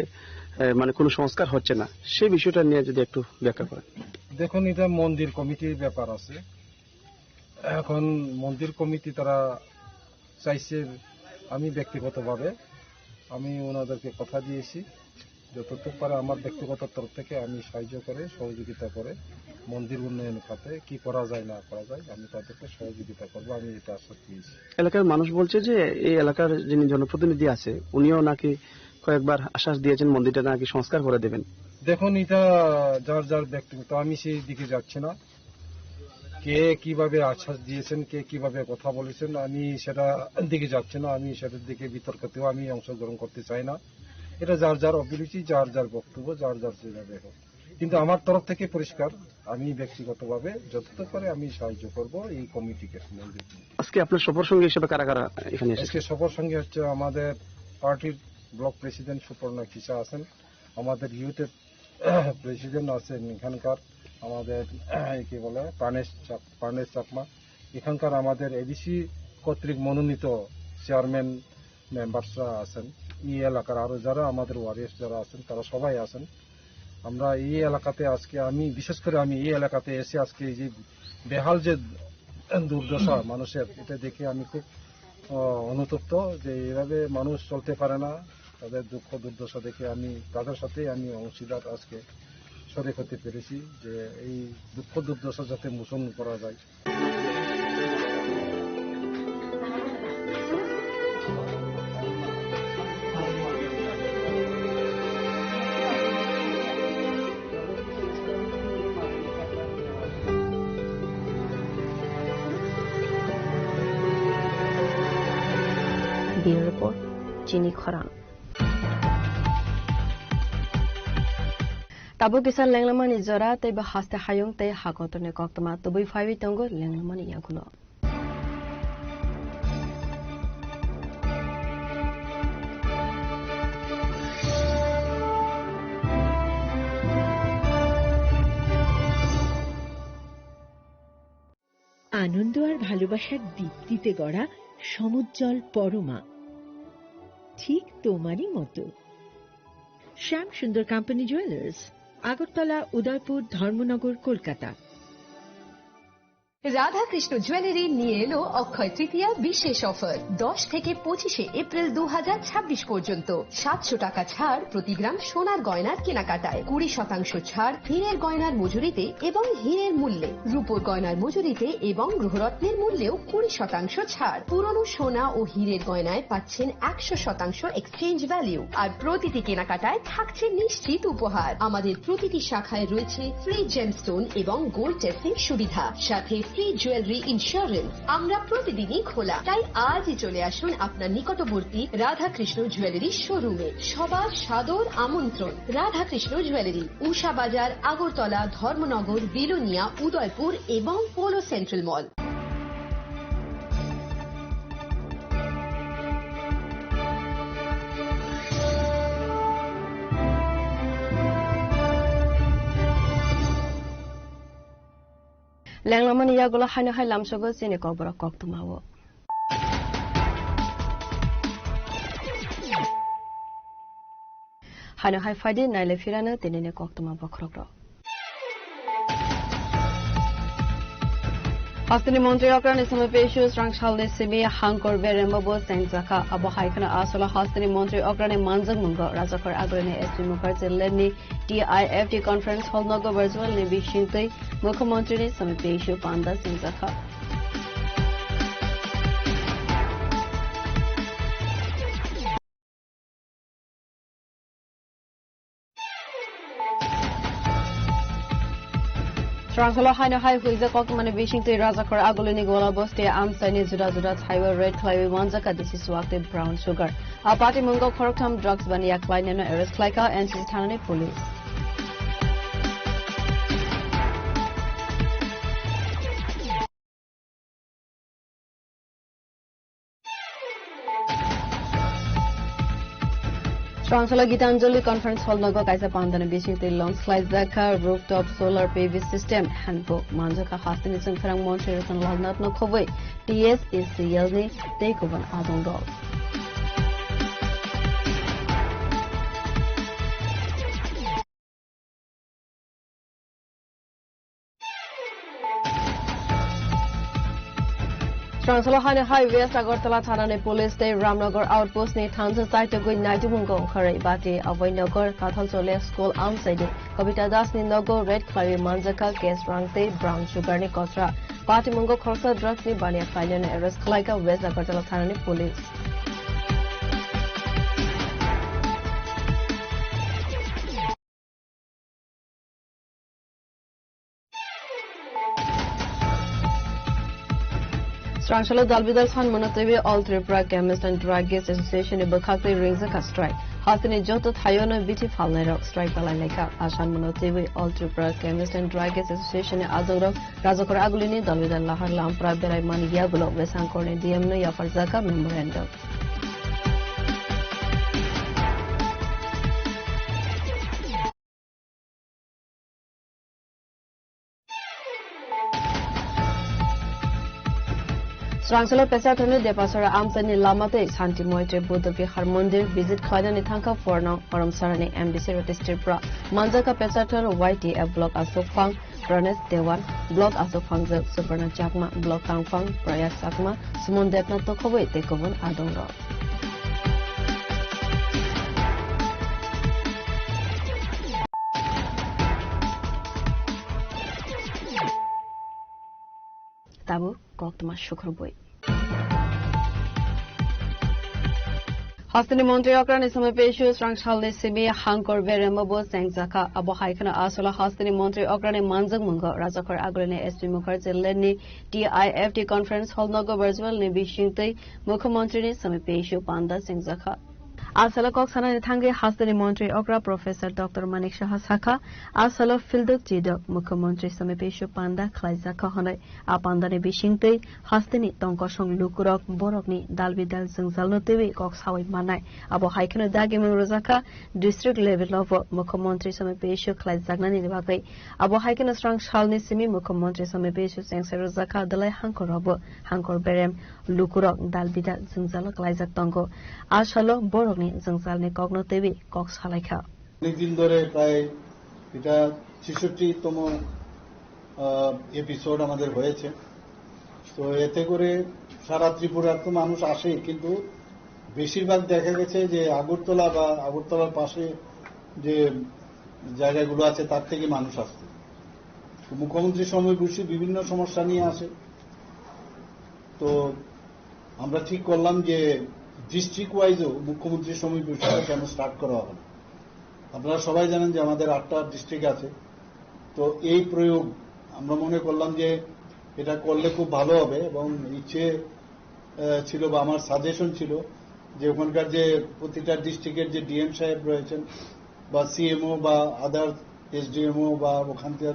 মানে কোনো সংস্কার হচ্ছে না সেই বিষয়টা নিয়ে যদি একটু ব্যাখ্যা করেন দেখুন এটা মন্দির কমিটির ব্যাপার আছে এখন মন্দির কমিটি তারা চাইছে আমি ব্যক্তিগতভাবে আমি ওনাদেরকে কথা দিয়েছি যতটুকু পারে আমার ব্যক্তিগত তরফ থেকে আমি সাহায্য করে সহযোগিতা করে মন্দির উন্নয়ন খাতে কি করা যায় না করা যায় আমি তাদেরকে সহযোগিতা করবো আমি এটা আশ্বাস দিয়েছি এলাকার মানুষ বলছে যে এই এলাকার যিনি জনপ্রতিনিধি আছে উনিও নাকি কয়েকবার আশ্বাস দিয়েছেন মন্দিরটা নাকি সংস্কার করে দেবেন দেখুন এটা যার যার ব্যক্তিগত আমি সেই দিকে যাচ্ছি না কে কিভাবে আশ্বাস দিয়েছেন কে কিভাবে কথা বলেছেন আমি সেটা দিকে যাচ্ছি না আমি সেটার দিকে বিতর্কতেও আমি অংশগ্রহণ করতে চাই না এটা যার যার অভিরুচি যার যার বক্তব্য যার যার যেভাবে হোক কিন্তু আমার তরফ থেকে পরিষ্কার আমি ব্যক্তিগতভাবে যতটুকু পারে আমি সাহায্য করব এই কমিটিকে আজকে আপনার সফর সঙ্গী হিসেবে কারা কারা এখানে আজকে সফর সঙ্গী হচ্ছে আমাদের পার্টির ব্লক প্রেসিডেন্ট সুপর্ণা কিসা আছেন আমাদের ইউথের প্রেসিডেন্ট আছেন এখানকার আমাদের কি বলে প্রাণেশ চাকমা এখানকার আমাদের এডিসি কর্তৃক মনোনীত চেয়ারম্যান মেম্বারসরা আছেন এই এলাকার আরো যারা আমাদের ওয়ারিয়ার্স যারা আছেন তারা সবাই আছেন আমরা এই এলাকাতে আজকে আমি বিশেষ করে আমি এই এলাকাতে এসে আজকে এই যে বেহাল যে দুর্দশা মানুষের এটা দেখে আমি খুব অনুতপ্ত যে এইভাবে মানুষ চলতে পারে না তাদের দুঃখ দুর্দশা দেখে আমি তাদের সাথে আমি অংশীদার আজকে শরীক হতে পেরেছি যে এই দুঃখ দুর্দশা যাতে মোচন করা যায় Bureau Report Chini Khoran Tabu kisan lenglamani zora te ba haste hayung te hakotone koktama tubui five tongo lenglamani yagulo আনন্দ আর ভালোবাসার দীপ্তিতে গড়া সমুজ্জ্বল পরমা ঠিক তোমারই মতো শ্যাম সুন্দর company jewellers Agartala Udaipur Dharmanagar Kolkata Radha Krishna jewellery নিয়ে এলো অক্ষয় তৃতীয়া বিশেষ অফার 10 থেকে 25 এপ্রিল 2026 পর্যন্ত 700 টাকা ছাড় প্রতি গ্রাম সোনার গয়নার কেনাকাটায় 20% ছাড় হীরের গয়নার মজুরিতে এবং হীরের মূল্যে রূপোর গয়নার মজুরিতে এবং গ্রহরত্নের মূল্যেও 20% ছাড় পুরনো সোনা ও হীরের গয়নায় পাচ্ছেন 100% এক্সচেঞ্জ ভ্যালু আর প্রতিটি কেনাকাটায় থাকছে নিশ্চিত উপহার আমাদের প্রতিটি শাখায় রয়েছে ফ্রি জেমস্টোন এবং গোল্ড টেস্টিং সুবিধা সাথে ফ্রি জুয়েলারি ইন্স্যুরেন্স আমরা প্রতিদিনই খোলা তাই আজই চলে আসুন আপনার নিকটবর্তী রাধাকৃষ্ণ জুয়েলারি শোরুমে সবার সাদর আমন্ত্রণ রাধাকৃষ্ণ জুয়েলারি উষা বাজার আগরতলা ধর্মনগর বিলোনিয়া উদয়পুর এবং polo central mall Lenglamani yagulo haina hai lamsogo sine kobra koktumawo haina hai faidi naile firana tenene koktuma bokrokro Hastini Montri Okran is some patients Rangshal Simi Hankor Berembo Senzaka Abu Haikana Asola Hastini Montri Okran and Manzang Mungo Razakar Agrane Esti Mukarzi Lemni DIFT Conference Hall Nogo Virtual Nibi Shinti Mukamontri some patient Panda Senzaka Transala Haina High with the Kokman wishing to Razakar Agolini Gola Boste Amsani Zura Highway Red Clive Wanzaka. This is Wakti Brown Sugar. Our party Mungo Koroktam drugs Bania Klein Eris Klika and Sistani Police. Transala Gitanjali Conference Hall Nogo Kaisa Pandana Bishing the Long Slice Dakar Rooftop Solar PV System Handbook Manjaka Hastini Sunkarang Monteros and Walnut Nokovay TS is the Yelni Takeover Adon Dog. Transala Hana Highway Sagortala Thanane Police Day Ramnagar Outpost ne Thansa site to go Naidumungo Kare Bati Avoinagar Kathal Sole School outside Kavita Das ni Nogo Red Clavi Manzaka Case Rangte Brown Sugar ni Kotra Party Mungo Korsa Drugs ni Bania Failure ne Arrest Klaika West Sagortala Thanane Police Strangshala Dalbidal Khan Monotevi All Tripura Chemist and Druggist Association in Bakakli rings a strike. Hasini Joto Thayona Biti Falnero strike Balaneka Ashan Monotevi All Tripura Chemist and Druggist Association in Azoro Razakor Agulini Dalbidal Lahar Lampra Beraiman Yagulo Vesankorni DMno Yafarzaka Memorandum. Strangshala Pesatone Depasara Amsani Lamate Santi Moite Buddha Vihar Mandir visit Kladani Thanka Forno Forum Sarani MBC Rotistipra Manjaka Pesaton YTF Block Asofang Pranes Dewan Block Asofang Subarna Chakma Block Kangfang Prayak Sakma Sumon Depna Tokowe Tekovan Adongo Tabu Koktuma Shukrubui Hastani Montri Okran Isama Peshu Strang Shalde Simi Hankor Veremabo Sangzaka Abu Haikana Asola Hastani Montri Okran Manzang Mungo Razakar Agrene SP Mukherjee Lenni DIFT Conference Hall Nogo Virtual Ni Bishingtai Mukhyamantri Ni Sami Peshu Panda Sangzaka Asala Koksana Thangi Hastani Montri Okra Professor Dr. Manik Shah Saka Asala Filduk Jidok Mukhyamantri Sami Peshu Panda Khlaizaka Honai Apandani Bishingtai Hastani Tongkosong Lukurok Borokni Dalbidal Zungzalno Tewi Koksawai Manai Abu Haikana Dagimung Rozaka District Level of Mukhyamantri Sami Peshu Khlaizagnani Bagai Abu Haikana Strang Shalni Simi Mukhyamantri Sami Peshu Sengsa Rozaka Dalai Hankor Berem Lukurok Dalbidal Zungzalo Khlaizak Tongo Asalo Borokni Zungzalni Kogno Tewi Koks Halaika অনেকদিন ধরে প্রায় এটা 66তম episode আমাদের হয়েছে তো এতে করে সারা ত্রিপুরার তো মানুষ আসে কিন্তু বেশিরভাগ দেখা গেছে যে আগরতলা বা আগরতলার পাশে যে জায়গাগুলো আছে তার থেকে মানুষ আসছে মুখ্যমন্ত্রী সমাবেশে বিভিন্ন সমস্যা নিয়ে আসে তো আমরা ঠিক করলাম যে ডিস্ট্রিক্ট ওয়াইজও মুখ্যমন্ত্রী সমাবেশটা কেন স্টার্ট করা হবে আপনারা সবাই জানেন যে আমাদের 8টা ডিস্ট্রিক্ট আছে তো এই প্রয়োগ আমরা মনে করলাম যে এটা করলে খুব ভালো হবে এবং ইচ্ছে ছিল বা আমার সাজেশন ছিল যে ওখানকার যে প্রতিটা ডিস্ট্রিক্টের যে ডিএম সাহেব রয়েছেন বা সিএমও বা আদার এসডিএমও বা ওখানকার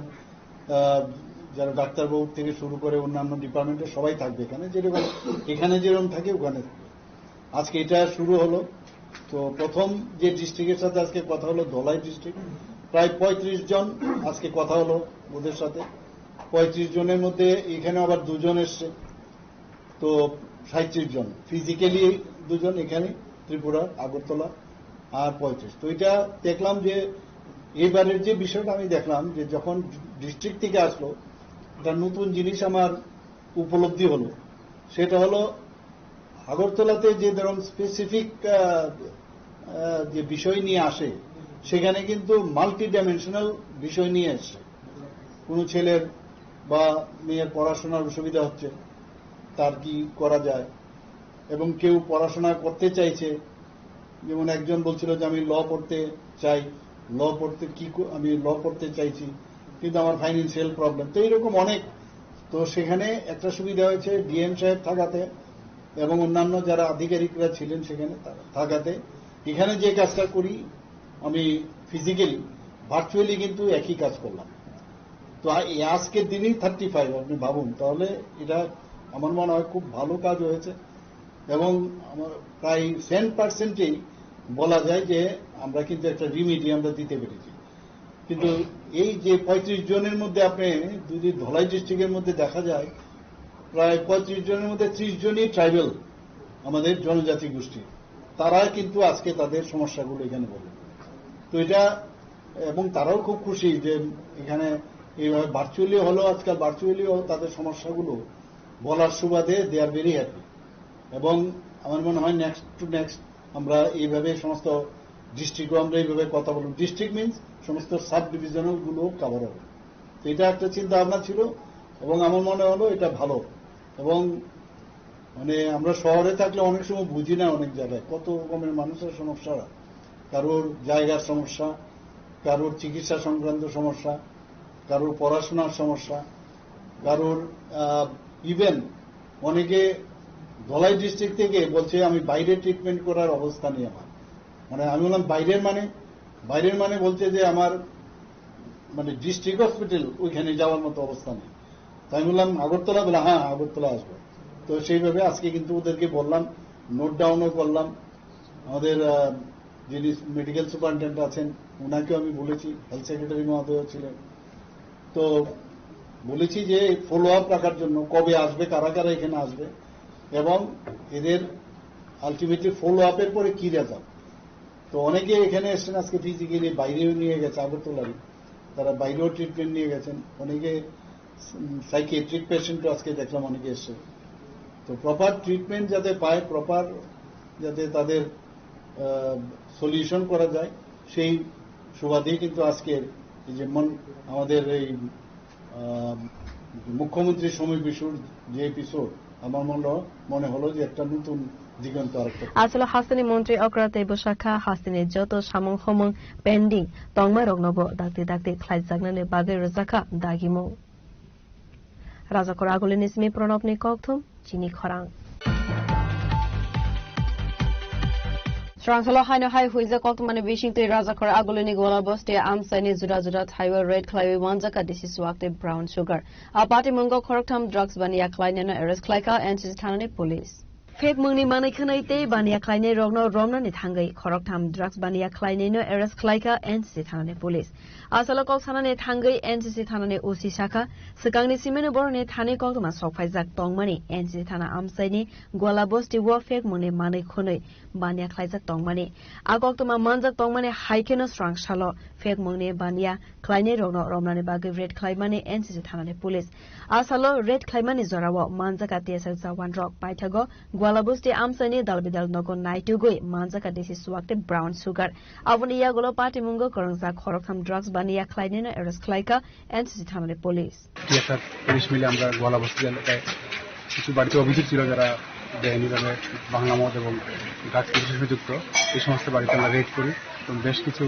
যারা ডাক্তারবাবু থেকে শুরু করে অন্যান্য ডিপার্টমেন্টের সবাই থাকবে এখানে যেরকম থাকে ওখানে থাকবে আজকে এটা শুরু হলো তো প্রথম যে ডিস্ট্রিক্টের সাথে আজকে কথা হলো ধলাই ডিস্ট্রিক্ট প্রায় 35 জন আজকে কথা হলো ওদের সাথে 35 জনের মধ্যে এখানে আবার 2 জন এসছে তো 37 জন ফিজিক্যালি 2 জন এখানে ত্রিপুরা আগরতলা আর 35 তো এটা দেখলাম যে এবারের যে বিষয়টা আমি দেখলাম যে যখন ডিস্ট্রিক্ট থেকে আসলো একটা নতুন জিনিস আমার উপলব্ধি হলো সেটা হলো আগরতলাতে যে ধরুন স্পেসিফিক যে বিষয় নিয়ে আসে সেখানে কিন্তু মাল্টি ডাইমেনশনাল বিষয় নিয়ে আসছে কোনো ছেলের বা মেয়ের পড়াশোনার অসুবিধা হচ্ছে তার কি করা যায় এবং কেউ পড়াশোনা করতে চাইছে যেমন একজন বলছিল যে আমি ল পড়তে চাই আমি ল পড়তে চাইছি কিন্তু আমার ফাইন্যান্সিয়াল প্রবলেম তো এইরকম অনেক তো সেখানে একটা সুবিধা হয়েছে ডিএম সাহেব থাকাতে এবং অন্যান্য যারা আধিকারিকরা ছিলেন সেখানে থাকাতে এখানে যে কাজটা করি আমি ফিজিক্যালি ভার্চুয়ালি কিন্তু একই কাজ করলাম তো আজকের দিনই 35 আপনি ভাবুন তাহলে এটা আমার মনে হয় খুব ভালো কাজ হয়েছে এবং প্রায় 10%ই বলা যায় যে আমরা কিন্তু একটা রিমিডি আমরা দিতে পেরেছি কিন্তু এই যে 35 জনের মধ্যে আপনি যদি ধলাই ডিস্ট্রিক্টের মধ্যে দেখা যায় প্রায় 35 জনের মধ্যে 30 জনই ট্রাইবাল আমাদের জনজাতি গোষ্ঠী তারা কিন্তু আজকে তাদের সমস্যাগুলো এখানে বলে তো এটা এবং তারাও খুব খুশি যে এখানে এইভাবে ভার্চুয়ালি হলো আজকাল ভার্চুয়ালিও তাদের সমস্যাগুলো বলার সুবাদে দে আর ভেরি হ্যাপি এবং আমার মনে হয় নেক্সট টু নেক্সট আমরা এইভাবে সমস্ত ডিস্ট্রিক্টও আমরা এইভাবে কথা বলব ডিস্ট্রিক্ট মিনস সমস্ত সাব ডিভিশনাল গুলো কভার হবে তো এটা একটা চিন্তা ভাবনা ছিল এবং আমার মনে হলো এটা ভালো এবং মানে আমরা শহরে থাকলে অনেক সময় বুঝি না অনেক জায়গায় কত রকমের মানুষের সমস্যা কারোর জায়গার সমস্যা কারোর চিকিৎসা সংক্রান্ত সমস্যা কারোর পড়াশোনার সমস্যা কারোর ইভেন অনেকে ধলাই ডিস্ট্রিক্ট থেকে বলছে আমি বাইরে ট্রিটমেন্ট করার অবস্থা নেই আমার মানে আমি বললাম বাইরের মানে বলছে যে আমার মানে ডিস্ট্রিক্ট হসপিটাল ওইখানে যাওয়ার মতো অবস্থা নেই তাই আমি বললাম আগরতলা বলে হ্যাঁ আগরতলা আসবো তো সেইভাবে আজকে কিন্তু ওদেরকে বললাম নোট ডাউনও করলাম আমাদের যিনি মেডিকেল সুপারিনটেন্ডেন্ট আছেন ওনাকেও আমি বলেছি হেলথ সেক্রেটারি মহোদয় ছিলেন তো বলেছি যে ফলো আপ রাখার জন্য কবে আসবে কারা কারা এখানে আসবে এবং এদের আলটিমেটলি ফলো আপের পরে কি রেজাল্ট তো অনেকে এখানে এসছেন আজকে ফিজিক্যালি বাইরেও নিয়ে গেছে আগরতলারই তারা বাইরেও ট্রিটমেন্ট নিয়ে গেছেন অনেকে সাইকিয়াট্রিক পেশেন্টও আজকে দেখলাম অনেকে এসছে তো প্রপার ট্রিটমেন্ট যাতে পায় প্রপার যাতে তাদের সলিউশন করা যায় সেই সুবাদেই কিন্তু আজকের যেমন আমাদের এই মুখ্যমন্ত্রী সমাবেশের যে এপিসোড আমার মনে হলো যে একটা নতুন দিগন্ত আরেকটা আসলে হাস্তানি মন্ত্রী অক্রাতে বসাখা হাস্তানি যত সামং হমং পেন্ডিং তংমা রগনব দাগতে দাগতে খ্লাইজাগনানে বাগে রজাখা দাগিমো রাজাকর আগলিনি সিমি প্রণবনি ককথুম চিনি খরাং Srangsala haino hai huiza koltumane bishing te razakor agolini gola boste amsani juda juda thaiwa red clay wanjaka disease wakte brown sugar apati mungo khoroktham drugs bania klainena arrest klaika and thanani police Fake mungni mani khanaite bania klaine rogno romna ni thangai khoroktham drugs bania klaineno arrest klaika and thanani police asala kok thanane thangai NCC thanani OC shaka sakangni simene borne thane koltuma sokfaijak tongmani NCC thana amsaini gola bosti wo fake mungni mani khonai bania klaijak tongmani agoktuma manjak tongmani haikeno strang shalo fake mungni bania klaine rogno romna ni bagi red klaimani NCC thanani police asalo red klaimani zorawo manjaka tsl jawan rock paithago Gwalabusti amsani dalbidal nogo naitugoi manjaka desi suwakte brown sugar avoni ya golo party mungo korongza khorokham drugs baniya khlainena arrest khlaika NCC thanane police TSR police মিলে আমরা গোয়ালাবস্তি এলাকায় কিছু বাড়িতে অভিযোগ ছিল যারা বেআইনিভাবে বাংলা মদ এবং ড্রাগস বিশেষ যুক্ত এই সমস্ত বাড়িতে আমরা রেড করি এবং বেশ কিছু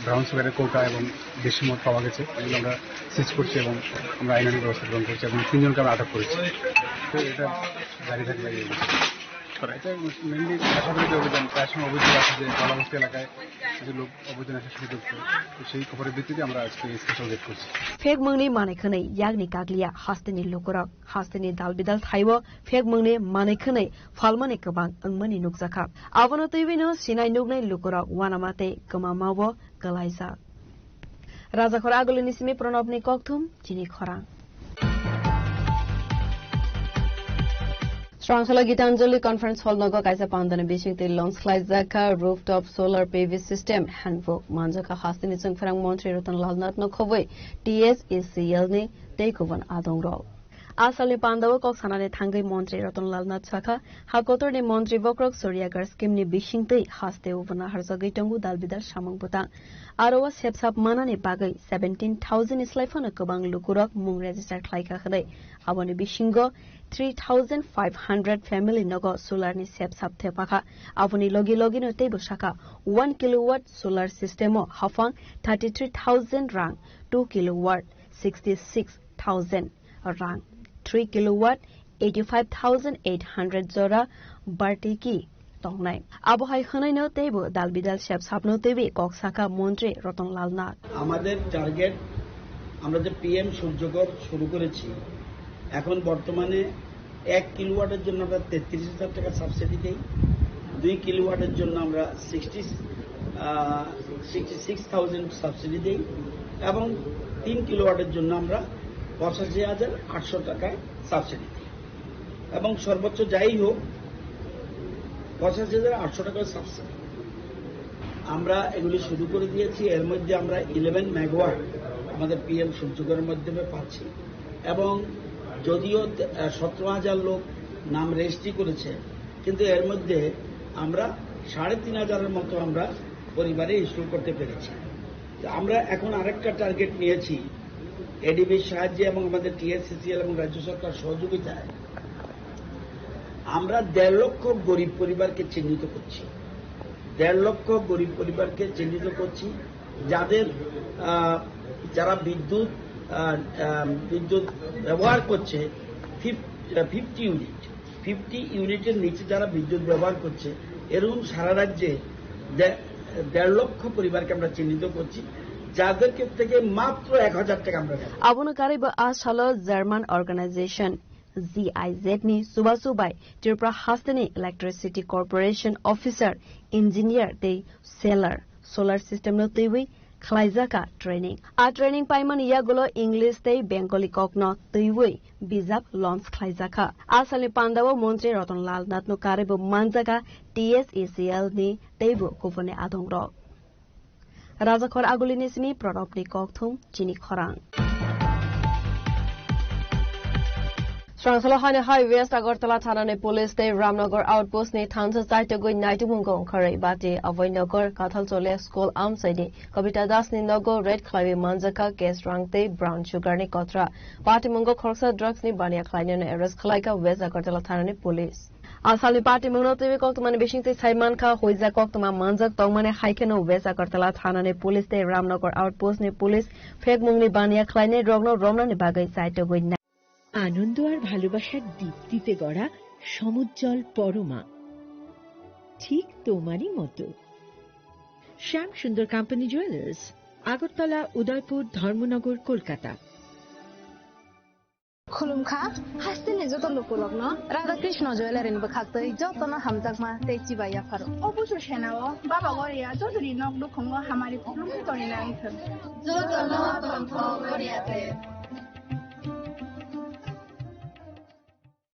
ব্রাউন সুগারের কৌটা এবং দেশি মদ পাওয়া গেছে এগুলো আমরা সিজ করছি এবং আমরা আইনানুগ ব্যবস্থা গ্রহণ করছি এবং 3 জনকে আমরা আটক করেছি তো এটা জারি থাকলে এটা মেনলি আশাবাদী অভিযান তার সঙ্গে অভিযোগ আছে যে গোয়ালাবস্তি এলাকায় কিছু লোক অভিযান আসার সাথে যুক্ত তো সেই খবরের ভিত্তিতে আমরা আজকে স্পেশাল রেড করছি ফেক মংনি মানেখनै ইয়াগনি কাগলিয়া হাস্তেনি লোকরক হাস্তেনি দালবিদাল থাইবো ফেক মংনি মানেখनै ফালমানি কবাং अंगमनि नुकजाखा आवनो तैबिनो सिनाय नुगनाय लोकरक वानामाते गमामावो गलाइजा राजाखर आगोलनि सिमी प्रणबनि ककथुम चिनि खरां Srangsala Gitanjali Conference Hall Nogo Kaisa Pandana Bishing the Lons Klaizaka Rooftop Solar PV System Handbook Manjaka Hastini Sungfarang Montri Rotan Lalnat Nokovoi TSACL ni Takeover Adong Rol Asali Pandawa Kok Sanane Tangai Montri Rotan Lalnat Saka Hakotor ni Montri Vokrok Suryagar Skim ni Bishing the Haste Uvana Harzagitangu Dalbidal Shamang Butang Arawa Sepsap Manani Bagai 17,000 Islaifana Kabang Lukurok Mung Register Klaika Hade Awani Bishingo 3,500 family nogo solar ni sep sapte paka avuni logi logi no tebo shaka 1 kilowatt solar system o hafang 33,000 rang 2 kilowatt 66,000 rang 3 kilowatt 85,800 zora bartiki tongnai abohai khanai no tebo dalbidal sep sapno tebi koksaka মন্ত্রী রতনলাল নাথ আমাদের target আমরা যে PM সূর্যঘর শুরু করেছি এখন বর্তমানে 1 কিলোওয়াটের জন্য আমরা 33,000 টাকা সাবসিডি দেই 2 কিলোওয়াটের জন্য আমরা 66,000 সাবসিডি দেই এবং 3 কিলোওয়াটের জন্য আমরা 85,800 টাকায় সাবসিডি দিই এবং সর্বোচ্চ যাই হোক 85,800 টাকার সাবসিডি আমরা এগুলি শুরু করে দিয়েছি এর মধ্যে আমরা 11 মেগাওয়াট আমাদের পিএম সূর্যঘরের মাধ্যমে পাচ্ছি এবং যদিও 17,000 লোক নাম রেজিস্ট্রি করেছে কিন্তু এর মধ্যে আমরা 3,500 মতো আমরা পরিবারে ইনস্টল করতে পেরেছি আমরা এখন আরেকটা টার্গেট নিয়েছি এডিবির সাহায্যে এবং আমাদের টিএসসিসিএল এবং রাজ্য সরকার সহযোগিতায় আমরা 1.5 লক্ষ গরিব পরিবারকে চিহ্নিত করছি 1.5 লক্ষ গরিব পরিবারকে চিহ্নিত করছি যারা বিদ্যুৎ ব্যবহার করছে 50 ইউনিটের নিচে যারা বিদ্যুৎ ব্যবহার করছে এরকম সারা রাজ্যে 1.5 লক্ষ পরিবারকে আমরা চিহ্নিত করছি যাদের থেকে মাত্র 1,000 টাকা আমরা আবুনো কারিব আসালো German organization GIZ ni subasubai Tripura Hastani Electricity Corporation Officer Engineer de Seller Solar System no tiwi Klaizaka Training a training paiman yagulo English te Bengali kokno tiwi Bizap Lons Klaizaka asali Pandawa Montri Rotonlal Natno Karibu Manjaka TSACL ni teibu kufone adongro Rajakhor Agulinismi Prodopni Kokthum Chini Khorang Srangsala Haine High West Agartala Thanane Police Day Ramnagar Outpost ni Thansa Saitagoi Naitumungo Kare Bati Avoinagar Kathalchole School Amsaidi Kavita Das ni Nogo Red Clavi Manjaka Case Rangte Brown Sugar ni Kotra Party Mungo Khorsa Drugs ni Bania Klainen Arrest Khalaika West Agartala Thanane Police Asali party mungno tewi koktuma bishing te Saiman Kha hoiza koktuma manjak tongmane haikeno West Agartala Thana police te Ramnagar outpost ne police fake mungni bania khlaine rogno romna ne bagai saito goina আনন্দ আর ভালোবাসার দীপ্তিতে গড়া সমুজ্জ্বল পরমা ঠিক তোমারই মতো শ্যাম সুন্দর company jewellers Agartala Udaipur Dharmanagar Kolkata खुलुमखा हास्तिनि जतन लुकुलग्न राधा कृष्ण ज्वेलारिनिबो खाक्तै जतन हामजाकमा तेची बाया फारो অবশ্য সেনাও বাবা গরিয়া যদি নক দুখঙ্গ হামারি খুলুমখি করিনা আইথ जतन तन्थ गरियाते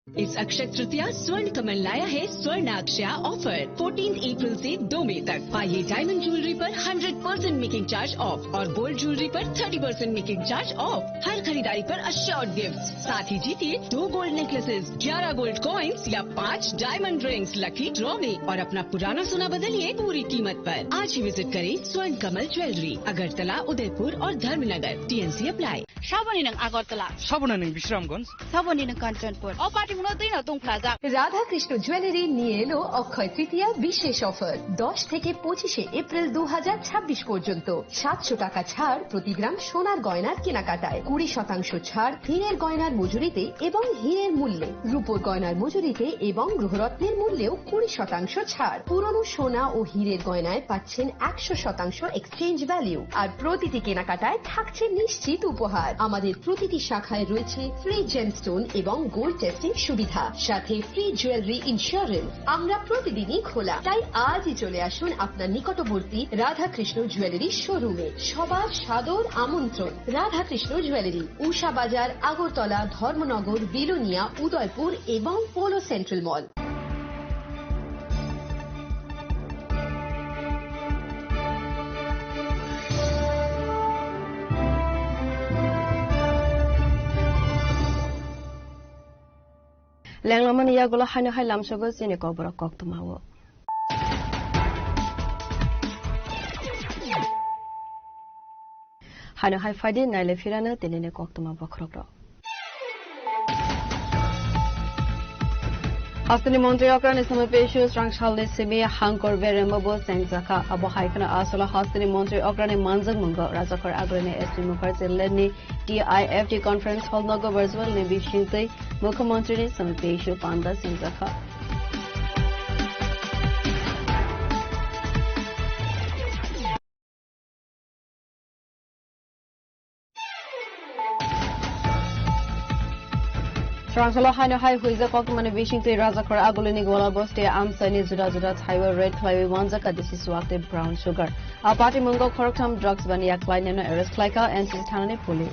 इस अक्षय तृतीया स्वर्ण कमल लाया है स्वर्णाक्षया ऑफर 14 अप्रैल से 2 मई तक पाइए डायमंड ज्वेलरी पर 100% मेकिंग चार्ज ऑफ और गोल्ड ज्वेलरी पर 30% मेकिंग चार्ज ऑफ हर खरीदारी पर अश्योर्ड गिफ्ट साथ ही जीतिए 2 गोल्ड नेकलेसेस 11 गोल्ड कॉइन्स या 5 डायमंड रिंग्स लकी ड्रॉ में और अपना पुराना सोना बदलिए पूरी कीमत पर आज ही विजिट करें स्वर्ण कमल ज्वेलरी अगरतला उदयपुर और धर्मनगर TNC अप्लाई साबनी नों आगरतला साबना नों विश्रामगंज साबनी नों कांचनपुर और पार्टी मुनो দুই নতুন প্লাজা রাধা কৃষ্ণ জুয়েলারি নিয়ে এলো অক্ষয় তৃতীয়া বিশেষ অফার 10 থেকে 25 এপ্রিল 2026 পর্যন্ত 700 টাকা ছাড় প্রতি গ্রাম সোনার গয়নার কেনাকাটায় 20% ছাড় হীরের গয়নার মজুরিতে এবং হীরের মূল্যে রূপোর গয়নার মজুরিতে এবং গ্রহরত্নের মূল্যেও 20% ছাড় পুরনো সোনা ও হীরের গয়নায় পাচ্ছেন 100% এক্সচেঞ্জ ভ্যালু আর প্রতিটি কেনাকাটায় থাকছে নিশ্চিত উপহার আমাদের প্রতিটি শাখায় রয়েছে ফ্রি জেমস্টোন এবং গোল্ড টেস্টিং সুবিধা সাথে ফ্রি জুয়েলারি ইন্স্যুরেন্স আমরা প্রতিদিনই খোলা তাই আজই চলে আসুন আপনার নিকটবর্তী রাধা কৃষ্ণ জুয়েলারি শোরুমে সবার সাদর আমন্ত্রণ রাধা কৃষ্ণ জুয়েলারি উষা বাজার আগরতলা ধর্মনগর বিলোনিয়া উদয়পুর এবং polo central mall Langlaman yagola hanya hai lamsogo sine kobra koktumawo hanya hai faidi naile firana tenene koktuma bokrokro Hastani Montri Okran is some patients Rangshali Simi Hankor Veremabo Senzaka Abu Haikana Asola Hastani Montri Okran Manzang Mungo Razakar Agrene Estri Mukherjee Ledni TIFT conference hall Nogo Virtual Nebi Shinte Mukhamantri some patient Panda Senzaka Srangsala Hana High Huiza Kokman Wishing to Razakar Agulini Gola Boste Amsani Zuda Highway Red Clay Wanzaka this is Swakte Brown Sugar. Our party Mungo Koroktam Drugs Vania Klein and Arrest Klaika and Sistani Police.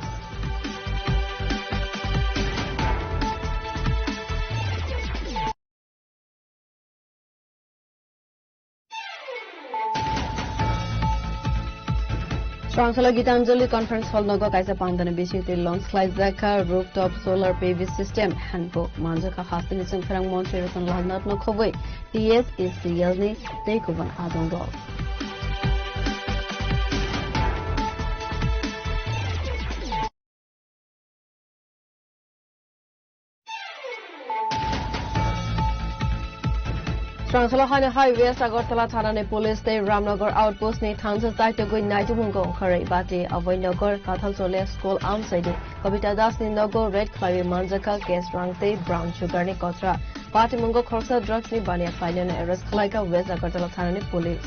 Srangsala Gitanjali Conference Hall Nogo Kaisa Pandana Bishite Launch Slide Zaka Rooftop Solar PV System Handbook Manjaka Hastinism Ferang Montreal Lahnat Nokovoi TS is the Yelni Takeover Adongo. Srangsala Hana Highway Agartala Thana Police Day Ramnagar Outpost ne Thansa Saito Goi Naitu Mungo Kare Bati Avoinagar Kathal Sole School outside Kavita Das ni Nogo Red Clay Manjaka Case Rangte Brown Sugar ni Kotra Party Mungo Khorsa Drugs ni Bania Finance Arrest Klaika West Agartala Thana Police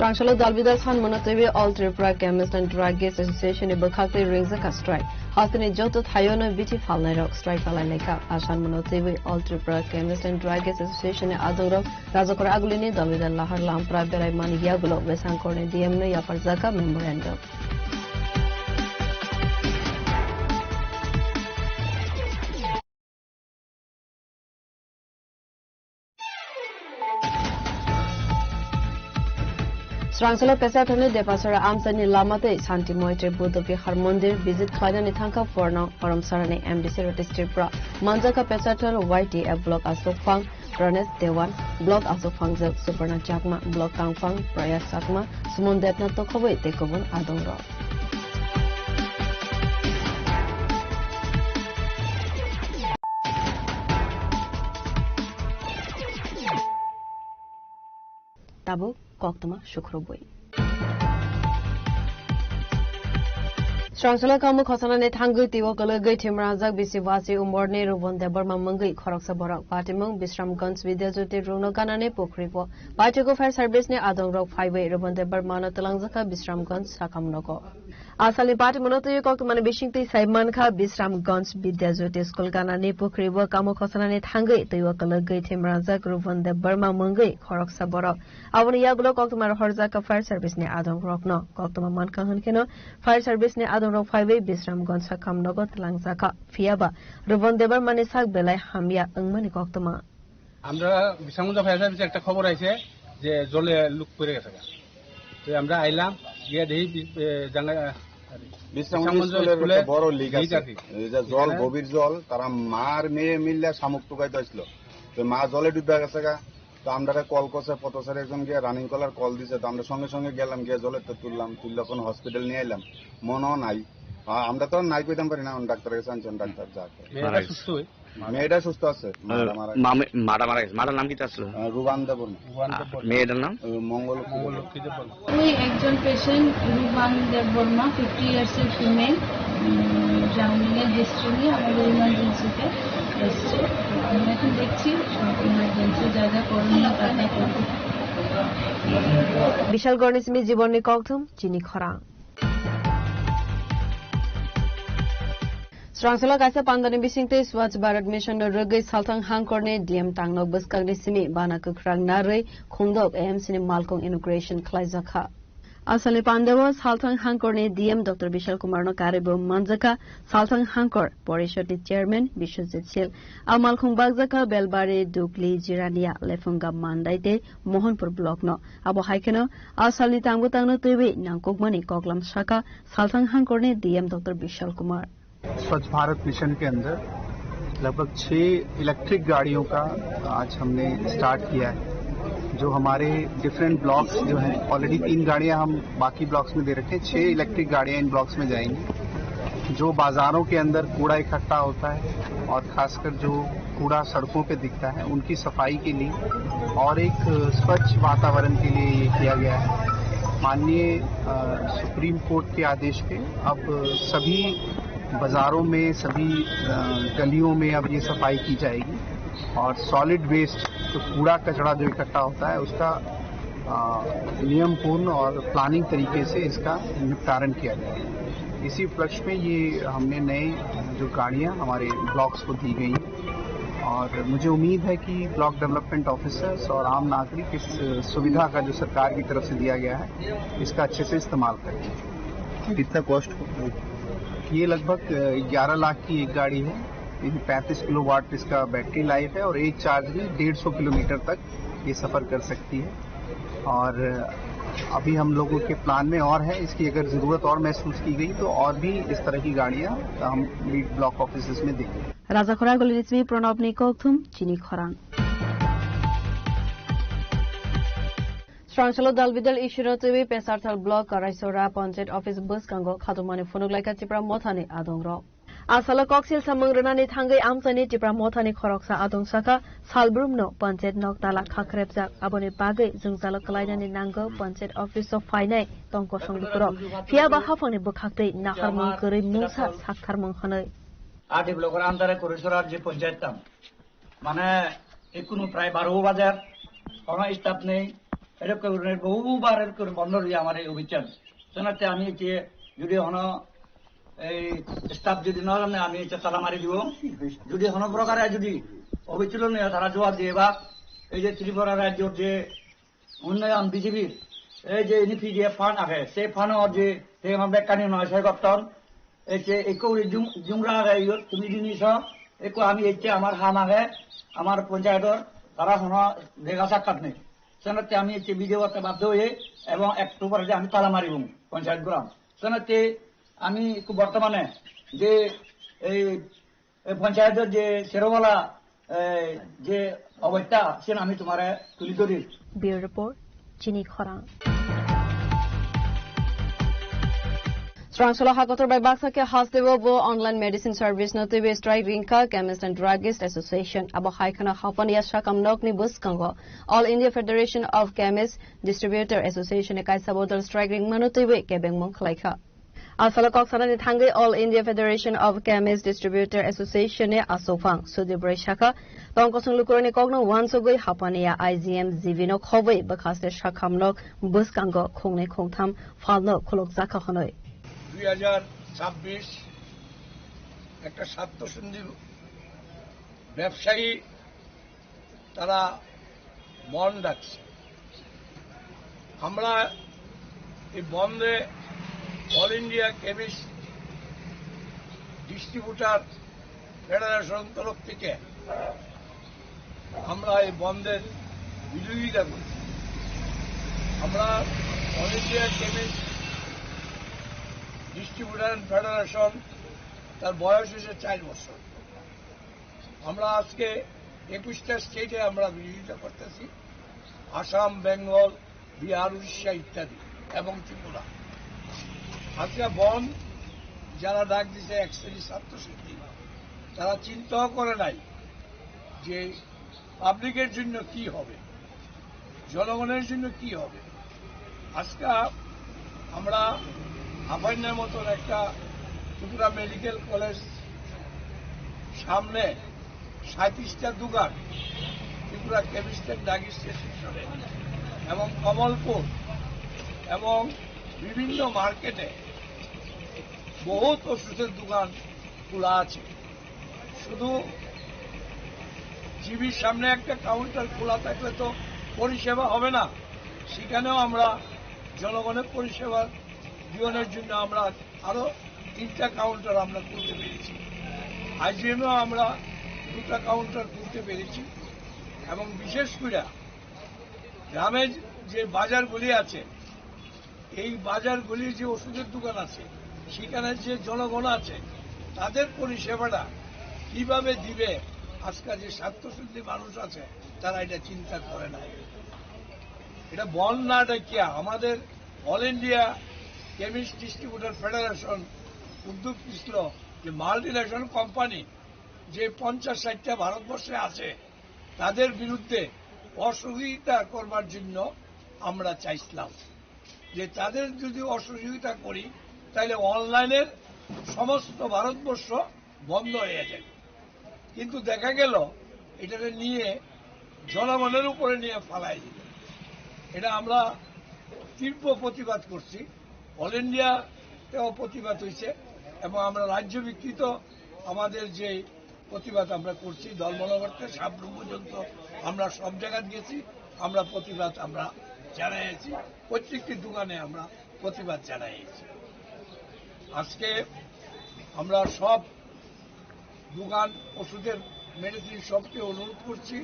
Srangsala Dalbida Khan Monotevi All Tripura Chemist and Druggist Association e Bakakte Ringzaka strike. Hastani Joto Thayona Viti Falnairo strike Falaleka Ashan Monotevi All Tripura Chemist and Druggist Association e Adoro Razakor Agulini Dalbida Lahar Lampra Berai Mani Yagulo Vesankone DMno Yaparzaka Memorandum. Srangsala Pesatoni Depasara Amsani Lamate Santi Moitre Buddhavi Harmondir visit Klaidani Thanka Forno Param Sarani MDC Tripura Manjaka Pesator YT Block Asok Fang Ranes Dewan, Blok Asok Fangjak, Suparna Chakma, Blok Kangfang, Prayas Sakma, Sumon Detna Tokhobai Tekobun Adongra. Tabu Koktama Shukroboi. Strangsala kamu khosana ne thangui tiwo kala gai thimrajak bisivasi umorne rubon debarma mangai khoroksa borak patimung Bisramganj Vidyajyoti Runokana ne pokribo Patiko Fire Service ne adongrok phaibai rubon debarma na talangjaka Bisramganj sakamnoko Asali patimuno to yok mane bishingti Saiman kha Bisramganj Vidyajyoti School kana ne pokribo kamu khosana ne thangui tiwo kala gai thimrajak rubon debarma mangai khoroksa borak aboni yagulo koktumar horjaka Fire Service ne adongrok no koktuma man kahan keno Fire Service ne Rok 5 Bisramganj sakam nogot langsaka fiaba Rubon debar মানে সাক বেলায় হামিয়া অংমানি কক্তমা আমরা বিশামুজা fire সার্ভিসে একটা খবর আছে যে জলে look পড়ে গেছে তো আমরা আইলাম গিয়ে দেখি বিশামুজা স্কুলে বড় লিক আছে এই যে জল গভীর জল তারা মার মেয়ে মিললে শামুক টুকাইতে আসছিল তো মা জলে ডুবে গেছে তো আমরা কল করছে পথচারী একজন গিয়ে রানিং কলার কল দিছে তো আমরা সঙ্গে সঙ্গে গেলাম গিয়ে জলে তুললাম তুললে কোন হসপিটাল নিয়ে এলাম মনও নাই আমরা তো নাই কইতাম পারি না ডাক্তারের কাছে আনছেন ডাক্তার যাকে মেয়েটা সুস্থ আছে মারা গেছে মাটার নাম কি ছিল রুবান দেবর মেয়েটার নাম মঙ্গলক্ষী দেবর ওই একজন পেশেন্ট রুবান দেববর্মা 50 ইয়ার্স এর ফিমেল জামিনের হিস্ট্রি নিয়ে আমাদের ইমার্জেন্সিতে এসছে আমরা এখন দেখছি ইমার্জেন্সি যা যা করণীয় তা তা করব বিশাল গণেশমি জীবনী কক্তম চিনি খরা Strangsala kaisa pandani bisingte Swachh Bharat Mission no rugai salthang hangkorne DM tangnok buskagni simi bana kukrang narei khongdok AMC ni malkong inauguration khlaizakha Asale Pandewa salthang hangkorne DM Dr. Bishal Kumar no karibo manjaka salthang hangkor porishod ni chairman Bishojit Sil amalkhong bagjaka Belbari Dukli Jirania Lefunga Mandaite Mohanpur block no abo haikeno asali tangbu tangno tuibe nangkokmani koklam shaka salthang hangkorne DM Dr. Bishal Kumar स्वच्छ Bharat mission के अंदर लगभग 6 electric गाड़ियों का आज हमने start किया है जो हमारे डिफरेंट ब्लॉक्स जो हैं ऑलरेडी 3 गाड़ियां हम बाकी ब्लॉक्स में दे रखे हैं 6 इलेक्ट्रिक गाड़ियां इन ब्लॉक्स में जाएंगी जो बाजारों के अंदर कूड़ा इकट्ठा होता है और खासकर जो कूड़ा सड़कों पे दिखता है उनकी सफाई के लिए और एक स्वच्छ वातावरण के लिए ये किया गया है माननीय सुप्रीम कोर्ट के आदेश पे अब सभी बाजारों में सभी गलियों में अब ये सफाई की जाएगी और सॉलिड वेस्ट तो कूड़ा कचरा जो इकट्ठा होता है उसका नियमपूर्ण और प्लानिंग तरीके से इसका निपटारण किया जाएगा इसी उपलक्ष्य में ये हमने नए जो गाड़ियां हमारे ब्लॉक्स को दी गई हैं और मुझे उम्मीद है कि ब्लॉक डेवलपमेंट ऑफिसर्स और आम नागरिक इस सुविधा का जो सरकार की तरफ से दिया गया है इसका अच्छे से इस्तेमाल करेंगे कितना कॉस्ट ये लगभग 11 लाख की एक गाड़ी है 35 किलोवाट इसका बैटरी लाइफ है और एक चार्ज में 150 किलोमीटर तक ये सफर कर सकती है और अभी हम लोगों के प्लान में और है इसकी अगर जरूरत और महसूस की गई तो और भी इस तरह की गाड़ियां हम लीड ब्लॉक ऑफिसेस में देंगे राजा खरा गलिनिसमी प्रणब निकोक्थुम चिनी खरांग Strangsala Dalbidal Ishiro TV Pesarthal Block Karaisora Panchayat Office Bus Kango Khatumani Funuglaika Tipra Mothani Adongro Asala Koksil Samangrana Thangai Amsani Tipra Mothani Khoroksa Adong Saka Salbrumno Panchayat Noktala Khakrebjak Abone Bagai Zungsala Kalainani Nango Panchayat Office of Finance Tongko Songlukuro Fiaba Hafani Bukhakte Naharmung Kuri Musa Sakharmung Hanoi Adi Blocker Andare Karaisora Je Panchayat Tam Mane Ekunu Pray 12 বাজার কোনো staff নেই এরকম বহুবার এরকম বন্ধ দিয়ে আমার এই অভিযান শোনাতে আমি যদি হন এই স্টাফ যদি না জানে আমি তালা মারি দিব যদি হন প্রকারে যদি অভিযোগ নিয়ে তারা জবাব দিয়ে বা এই যে ত্রিপুরা রাজ্যের যে উন্নয়ন বিজেপির এই যে এনপিডিএফ ফান্ড আছে সেই ফান্ডর যে বেকানি নয় সেই গঠন এই যে একটু জুমরা তুমি জিনিস একটু আমি এই আমার হাম আগে আমার পঞ্চায়েতের তারা হন দেখা সাক্ষাৎ নেই সেনাতে আমি বিজেপিতে বাধ্য হয়ে এবং একটু পরে আমি তালা মারিব পঞ্চায়েত গ্রাম সেনাতে আমি বর্তমানে যে এই পঞ্চায়েতের যে সেরোওয়ালা যে অবৈধ আছেন আমি তোমারে তুলি ধরি। ব্যুরো রিপোর্ট চিনি খরাং। Strangsala Hakotor by Baksake Hasdevo online medicine service notibe strike rinka chemist and druggist association abo haikana hapania shakam nokni buskango all India Federation of Chemists Distributor Association e kaisa bodol strike ring manotibe kebeng mong khlaika asala koksana ni thangai all India Federation of Chemists Distributor Association e asofang sudibrai shaka tongkosung lukurani kogno wansogoi hapania IGM zivino khobei bakhaste shakam nok buskango khongne khongtham falno khulok zakha honoi 2026 একটা স্বার্থসন্ধি ব্যবসায়ী তারা বন্ধ ডাকছে। আমরা এই বন্ধে all India chemist distributor federation তরফ থেকে আমরা এই বন্ধের বিরোধিতা করি। আমরা all India chemist distributor federation তার বয়স হয়েছে 4 বছর। আমরা আজকে 21টা স্টেটে আমরা বিরোধিতা করতেছি, আসাম, বেঙ্গল, বিহার, উড়িষ্যা ইত্যাদি এবং ত্রিপুরা। আজকে বন যারা ডাক দিছে এক শ্রেণীর ছাত্রশক্তি, তারা চিন্তাও করে নাই যে পাবলিকের জন্য কি হবে, জনগণের জন্য কি হবে। আজকে আমরা আপাইনের মতন একটা ত্রিপুরা মেডিকেল কলেজ সামনে 37টা দোকান ত্রিপুরা কেমিস্ট এন্ড ড্রাগিস্ট অ্যাসোসিয়েশনে এবং কমলপুর এবং বিভিন্ন মার্কেটে বহুত ওষুধের দোকান খোলা আছে। শুধু জিবির সামনে একটা কাউন্টার খোলা থাকলে তো পরিষেবা হবে না, সেখানেও আমরা জনগণের পরিষেবা জীবনের জন্য আমরা আরো 3টা কাউন্টার আমরা খুলতে পেরেছি। আইজিএমেও আমরা 2টা কাউন্টার খুলতে পেরেছি এবং বিশেষ করে গ্রামের যে বাজারগুলি আছে, এই বাজারগুলির যে ওষুধের দোকান আছে, সেখানে যে জনগণ আছে তাদের পরিষেবাটা কিভাবে দিবে, আজকাল যে স্বার্থসিদ্ধি মানুষ আছে তারা এটা চিন্তা করে না। এটা বল না ডাকিয়া আমাদের all India chemist distributor federation উদ্যোগ নিছিল যে মাল্টিন্যাশনাল কোম্পানি যে 50-60টা ভারতবর্ষে আছে তাদের বিরুদ্ধে অসহযোগিতা করবার জন্য আমরা চাইছিলাম যে তাদের যদি অসহযোগিতা করি তাহলে অনলাইনের সমস্ত ভারতবর্ষ বন্ধ হয়ে যাবে। কিন্তু দেখা গেল এটাকে নিয়ে জনগণের উপরে নিয়ে ফালাই দিবে। এটা আমরা তীব্র প্রতিবাদ করছি, অল ইন্ডিয়াতেও প্রতিবাদ হয়েছে এবং আমরা রাজ্য ভিত্তিত আমাদের যে প্রতিবাদ আমরা করছি, ধর্মনগরতে সাবরুম পর্যন্ত আমরা সব জায়গায় গেছি, আমরা প্রতিবাদ আমরা জানাইছি, প্রত্যেকটি দোকানে আমরা প্রতিবাদ জানাইছি। আজকে আমরা সব দোকান ওষুধের মেডিসিন সবকে অনুরোধ করছি,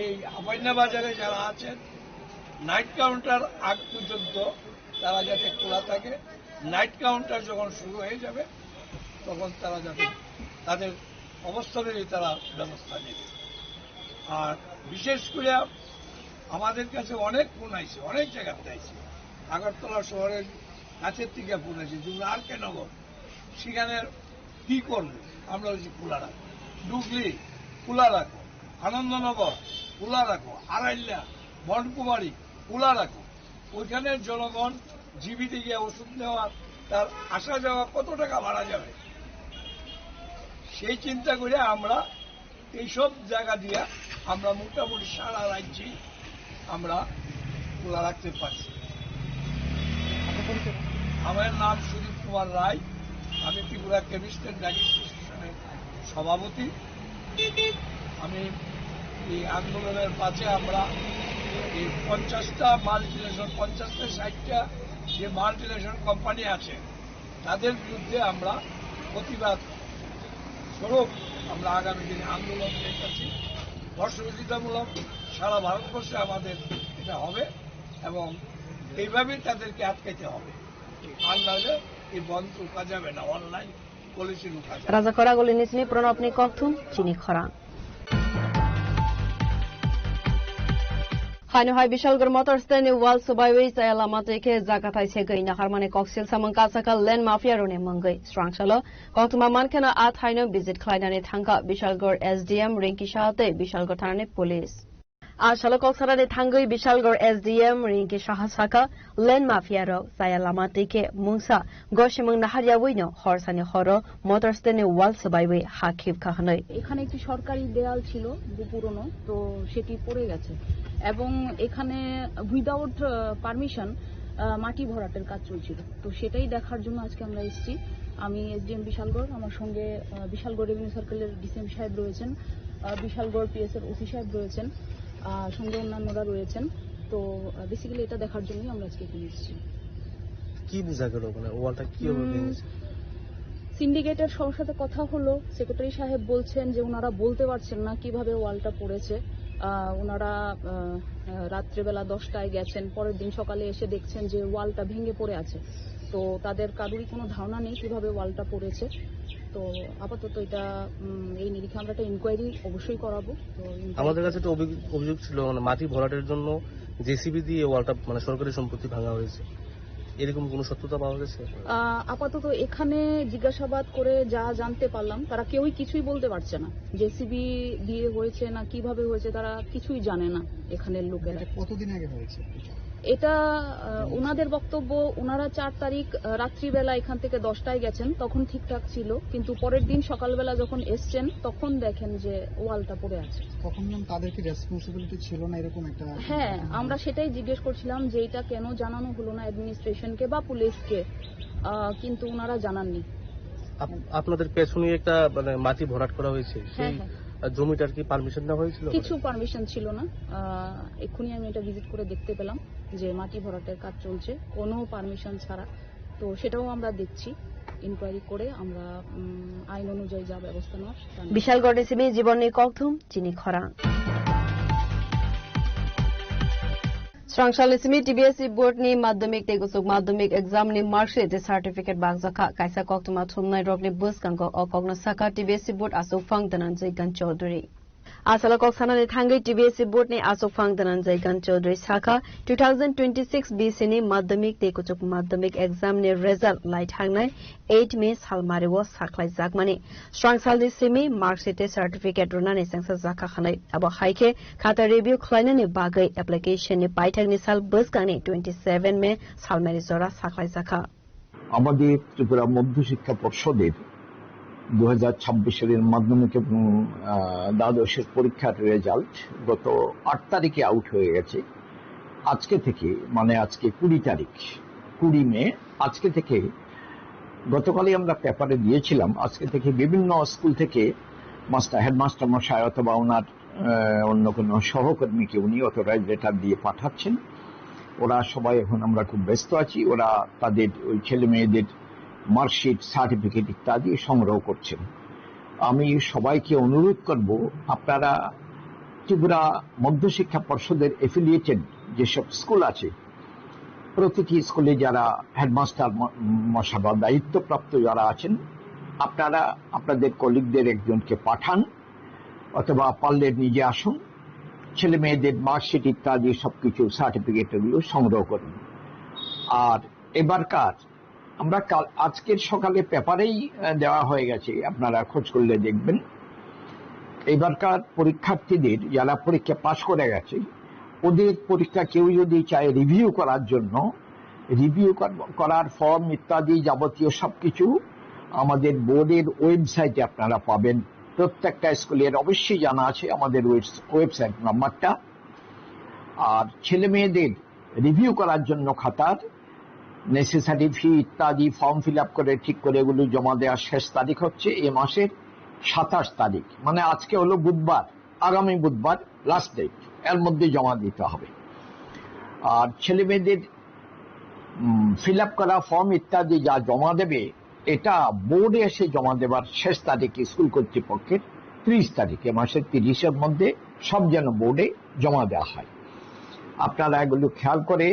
এই আপাইনা বাজারে যারা আছেন নাইট কাউন্টার আগ পর্যন্ত তারা যাতে খোলা থাকে, নাইট কাউন্টার যখন শুরু হয়ে যাবে তখন তারা যাতে তাদের অবস্থানেরই তারা ব্যবস্থা নেবে। আর বিশেষ করে আমাদের কাছে অনেক ফোন আইছে, অনেক জায়গাতে আইছে, আগরতলা শহরের কাছের থেকে ফোন আছে, যেগুলো আর কে নগর, সেখানে কি করবে, আমরা হচ্ছে খোলা রাখো, ডুগলি খোলা রাখো, আনন্দনগর খোলা রাখো, আড়াইল্লা, বনকুমারী খোলা রাখো। ওইখানে জনগণ জীবিতে গিয়ে ওষুধ নেওয়া, তার আসা যাওয়া কত টাকা ভাড়া যাবে, সেই চিন্তা করে আমরা এইসব জায়গা দিয়ে আমরা মোটামুটি সারা রাজ্যেই আমরা খোলা রাখতে পারছি। আমার নাম সুদীপ কুমার রায়, আমি ত্রিপুরা কেমিস্ট এন্ড ড্রাগিস্ট অ্যাসোসিয়েশনের সভাপতি। আমি এই আন্দোলনের পাশে আমরা এই 50টা মাল্টিনেশনাল 50-60টা যে মাল্টিনেশনাল কোম্পানি আছে তাদের বিরুদ্ধে আমরা প্রতিবাদ স্বরূপ আমরা আগামী দিনে আন্দোলন দেখতেছি। অসহযোগিতামূলক সারা ভারতবর্ষে আমাদের এটা হবে এবং এইভাবেই তাদেরকে আটকাইতে হবে, আর নাহলে এই বন্ধ রোকা যাবে না, অনলাইন পলিসি রোকা যাবে। রাজা খরা গলি নিসনি প্রণবনি কথুম চিনি খরা Hai Bishalgar Motorstand wal subaiwi saya lama teke zakatai segai na harmane koksil samangka saka land mafia rone mangai strong shalo koktuma mankena at haino visit klainane thangka Bishalgar SDM Rinki Shahate Bishalgar Thane police Ashalo koksarane thangai Bishalgar SDM Rinki Shah saka land mafia ro saya lama teke mungsa goshimang naharia wino horsane horo motorstand wal subaiwi hakib kahanoi এখানে একটি সরকারি দেয়াল ছিল পুরনো তো সেটি পড়ে গেছে এবং এখানে উইদাউট পারমিশন মাটি ভরাটের কাজ চলছিল তো সেটাই দেখার জন্য আজকে আমরা এসেছি আমি এসডিএম বিশালগড় আমার সঙ্গে বিশালগড় রেভিনিউ সার্কেলের ডিসিএম সাহেব রয়েছেন বিশালগড় পিএস এর ওসি সাহেব রয়েছেন সঙ্গে অন্যান্যরা রয়েছেন তো বেসিক্যালি এটা দেখার জন্যই আমরা আজকে এখানে এসেছি কি বোঝা গেল মানে ওয়ালটা কি হবে সিন্ডিকেটের সবার সাথে কথা হলো সেক্রেটারি সাহেব বলছেন যে ওনারা বলতে পারছেন না কিভাবে ওয়ালটা পড়েছে ওনারা রাত্রেবেলা 10টায় গেছেন পরের দিন সকালে এসে দেখছেন যে ওয়ালটা ভেঙে পড়ে আছে তো তাদের কারোরই কোনো ধারণা নেই কিভাবে ওয়ালটা পড়েছে তো আপাতত এটা এই নিরিখে আমরা একটা ইনকোয়ারি অবশ্যই করাবো তো আমাদের কাছে একটা অভিযোগ ছিল মানে মাটি ভরাটের জন্য জেসিবি দিয়ে ওয়ালটা মানে সরকারি সম্পত্তি ভাঙা হয়েছে এরকম কোনো সত্যতা পাওয়া গেছে আপাতত এখানে জিজ্ঞাসাবাদ করে যা জানতে পারলাম তারা কেউই কিছুই বলতে পারছে না জেসিবি দিয়ে হয়েছে না কিভাবে হয়েছে তারা কিছুই জানে না এখানের লোকেরা কতদিন আগে হয়েছে এটা ওনাদের বক্তব্য ওনারা 4 তারিখ রাত্রিবেলা এখান থেকে 10টায় গেছেন তখন ঠিকঠাক ছিল কিন্তু পরের দিন সকালবেলা যখন এসছেন তখন দেখেন যে ওয়ালটা পড়ে আছে তখন তাদের কি রেসপন্সিবিলিটি ছিল না এরকম একটা হ্যাঁ আমরা সেটাই জিজ্ঞেস করছিলাম যে এটা কেন জানানো হলো না অ্যাডমিনিস্ট্রেশনকে বা পুলিশকে কিন্তু ওনারা জানাননি আপনাদের পেছনে একটা মানে মাটি ভরাট করা হয়েছে সেই জমিটার কি পারমিশন দেওয়া হয়েছিল কিছু পারমিশন ছিল না এক্ষুনি আমি এটা ভিজিট করে দেখতে পেলাম যে মাটি ভরাটের কাজ চলছে কোনো পারমিশন ছাড়া তো সেটাও আমরা দেখছি ইনকোয়ারি করে আমরা আইন অনুযায়ী যা ব্যবস্থা নেওয়া বিশালগড় ডিসিবি জীবনী ককথুম চিনি খরা Srangshal Ismi TBSC board ni madhyamik tegusuk madhyamik exam ni marksheet certificate bagzakha kaisa koktuma thumnai rokni buskango okogna saka TBSC board asuk phang dananjay gan chaudhary Asala koksana ni thangai TBSC board ni asuk phang dananjay gan chaudhary saka 2026 BC ni madhyamik tegusuk madhyamik exam ni result light hangnai 8 May salmariwo saklai jakmani Srangshal Ismi marksheet certificate runani sangsa zakha khanai abo haike khata review khlaina ni bagai application ni paithak ni sal buskani 27 May salmari zora saklai zakha আমাদের ত্রিপুরা মধ্যশিক্ষা পর্ষদের 2026 সালের মাধ্যমিক এবং দ্বাদশের পরীক্ষার result গত 8 তারিখে out হয়ে গেছে আজকে থেকে মানে আজকে 20 তারিখ 20 মে আজকে থেকে গতকালই আমরা পেপারে দিয়েছিলাম আজকে থেকে বিভিন্ন স্কুল থেকে হেডমাস্টার মশাই অথবা ওনার অন্য কোনো সহকর্মীকে উনি অথরাইজ লেটার দিয়ে পাঠাচ্ছেন ওরা সবাই এখন আমরা খুব ব্যস্ত আছি ওরা তাদের ওই ছেলে মেয়েদের মার্কশিট সার্টিফিকেট ইত্যাদি সংগ্রহ করছেন আমি সবাইকে অনুরোধ করব আপনারা ত্রিপুরা মধ্যশিক্ষা পর্ষদের এফিলিয়েটেড যেসব স্কুল আছে প্রতিটি স্কুলে যারা হেডমাস্টার মশা বা দায়িত্বপ্রাপ্ত যারা আছেন আপনারা আপনাদের কলিগদের একজনকে পাঠান অথবা পারলে নিজে আসুন ছেলে মেয়েদের মার্কশিট ইত্যাদি সবকিছু সার্টিফিকেটগুলো সংগ্রহ করুন আর এবারকার আমরা আজকের সকালে পেপারেই দেওয়া হয়ে গেছে আপনারা খোঁজ করলে দেখবেন এবারকার পরীক্ষার্থীদের যারা পরীক্ষা পাশ করে গেছে ওদের পরীক্ষা কেউ যদি চায় রিভিউ করার জন্য রিভিউ করার ফর্ম ইত্যাদি যাবতীয় সবকিছু আমাদের বোর্ডের ওয়েবসাইটে আপনারা পাবেন প্রত্যেকটা স্কুলের অবশ্যই জানা আছে আমাদের ওয়েবসাইট নাম্বারটা আর ছেলে মেয়েদের রিভিউ করার জন্য খাতার নেসেসারি ফি ইত্যাদি ফর্ম ফিল আপ করে ঠিক করে এগুলো জমা দেওয়ার শেষ তারিখ হচ্ছে এই মাসের 27 তারিখ মানে আজকে হলো বুধবার আগামী বুধবার লাস্ট ডেট এর মধ্যে জমা দিতে হবে আর ছেলে মেয়েদের ফিল আপ করা ফর্ম ইত্যাদি যা জমা দেবে এটা বোর্ডে এসে জমা দেবার শেষ তারিখ স্কুল কর্তৃপক্ষের 30 তারিখে মাসের 30-এর মধ্যে সব যেন বোর্ডে জমা দেওয়া হয় আপনারা এগুলো খেয়াল করে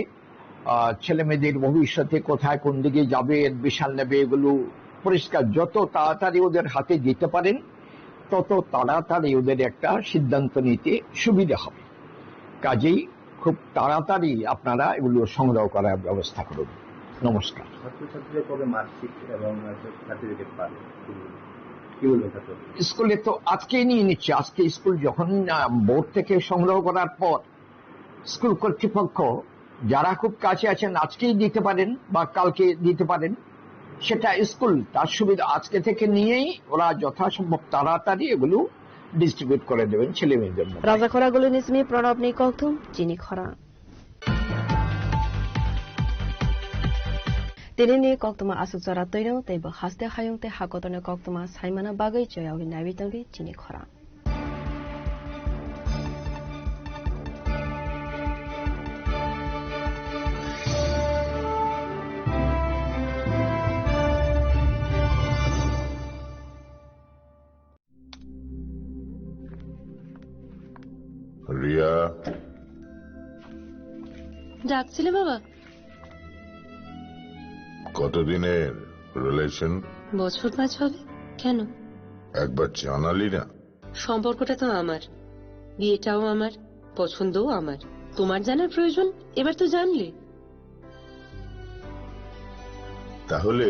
ছেলে মেয়েদের ভবিষ্যতে কোথায় কোন দিকে যাবে এডমিশন নেবে এগুলো পরিষ্কার যত তাড়াতাড়ি ওদের হাতে দিতে পারেন তত তাড়াতাড়ি ওদের একটা সিদ্ধান্ত নিতে সুবিধা হবে কাজেই খুব তাড়াতাড়ি আপনারা এগুলো সংগ্রহ করার ব্যবস্থা করুন। নমস্কার। ছাত্রছাত্রীরা কবে মার্কশিট এবং সার্টিফিকেট পাবে কি বলবেন? স্কুলে তো আজকেই নিয়ে নিচ্ছে। আজকে স্কুল যখন বোর্ড থেকে সংগ্রহ করার পর স্কুল কর্তৃপক্ষ যারা খুব কাছে আছেন আজকেই দিতে পারেন বা কালকে দিতে পারেন, সেটা স্কুল তার সুবিধা আজকে থেকে নিয়েই ওরা যথাসম্ভব তাড়াতাড়ি এগুলো ডিস্ট্রিবিউট করে দেবেন ছেলে মেয়েদের মধ্যে। রাজাখরা গুলো নিসমি প্রণব নেই কক্তম চিনি খরা Tinini koktuma asukzara toino tebo haste hayungte hakotone koktuma saimana bagai joyawi navitangi chini khora. Riya, ডাকছিলে বাবা? কতদিনের রিলেশন? বছর 5 হবে। কেন? একবার জানালি না? সম্পর্কটা তো আমার, বিয়েটাও আমার, পছন্দও আমার। তোমার জানার প্রয়োজন? এবার তো জানলে। তাহলে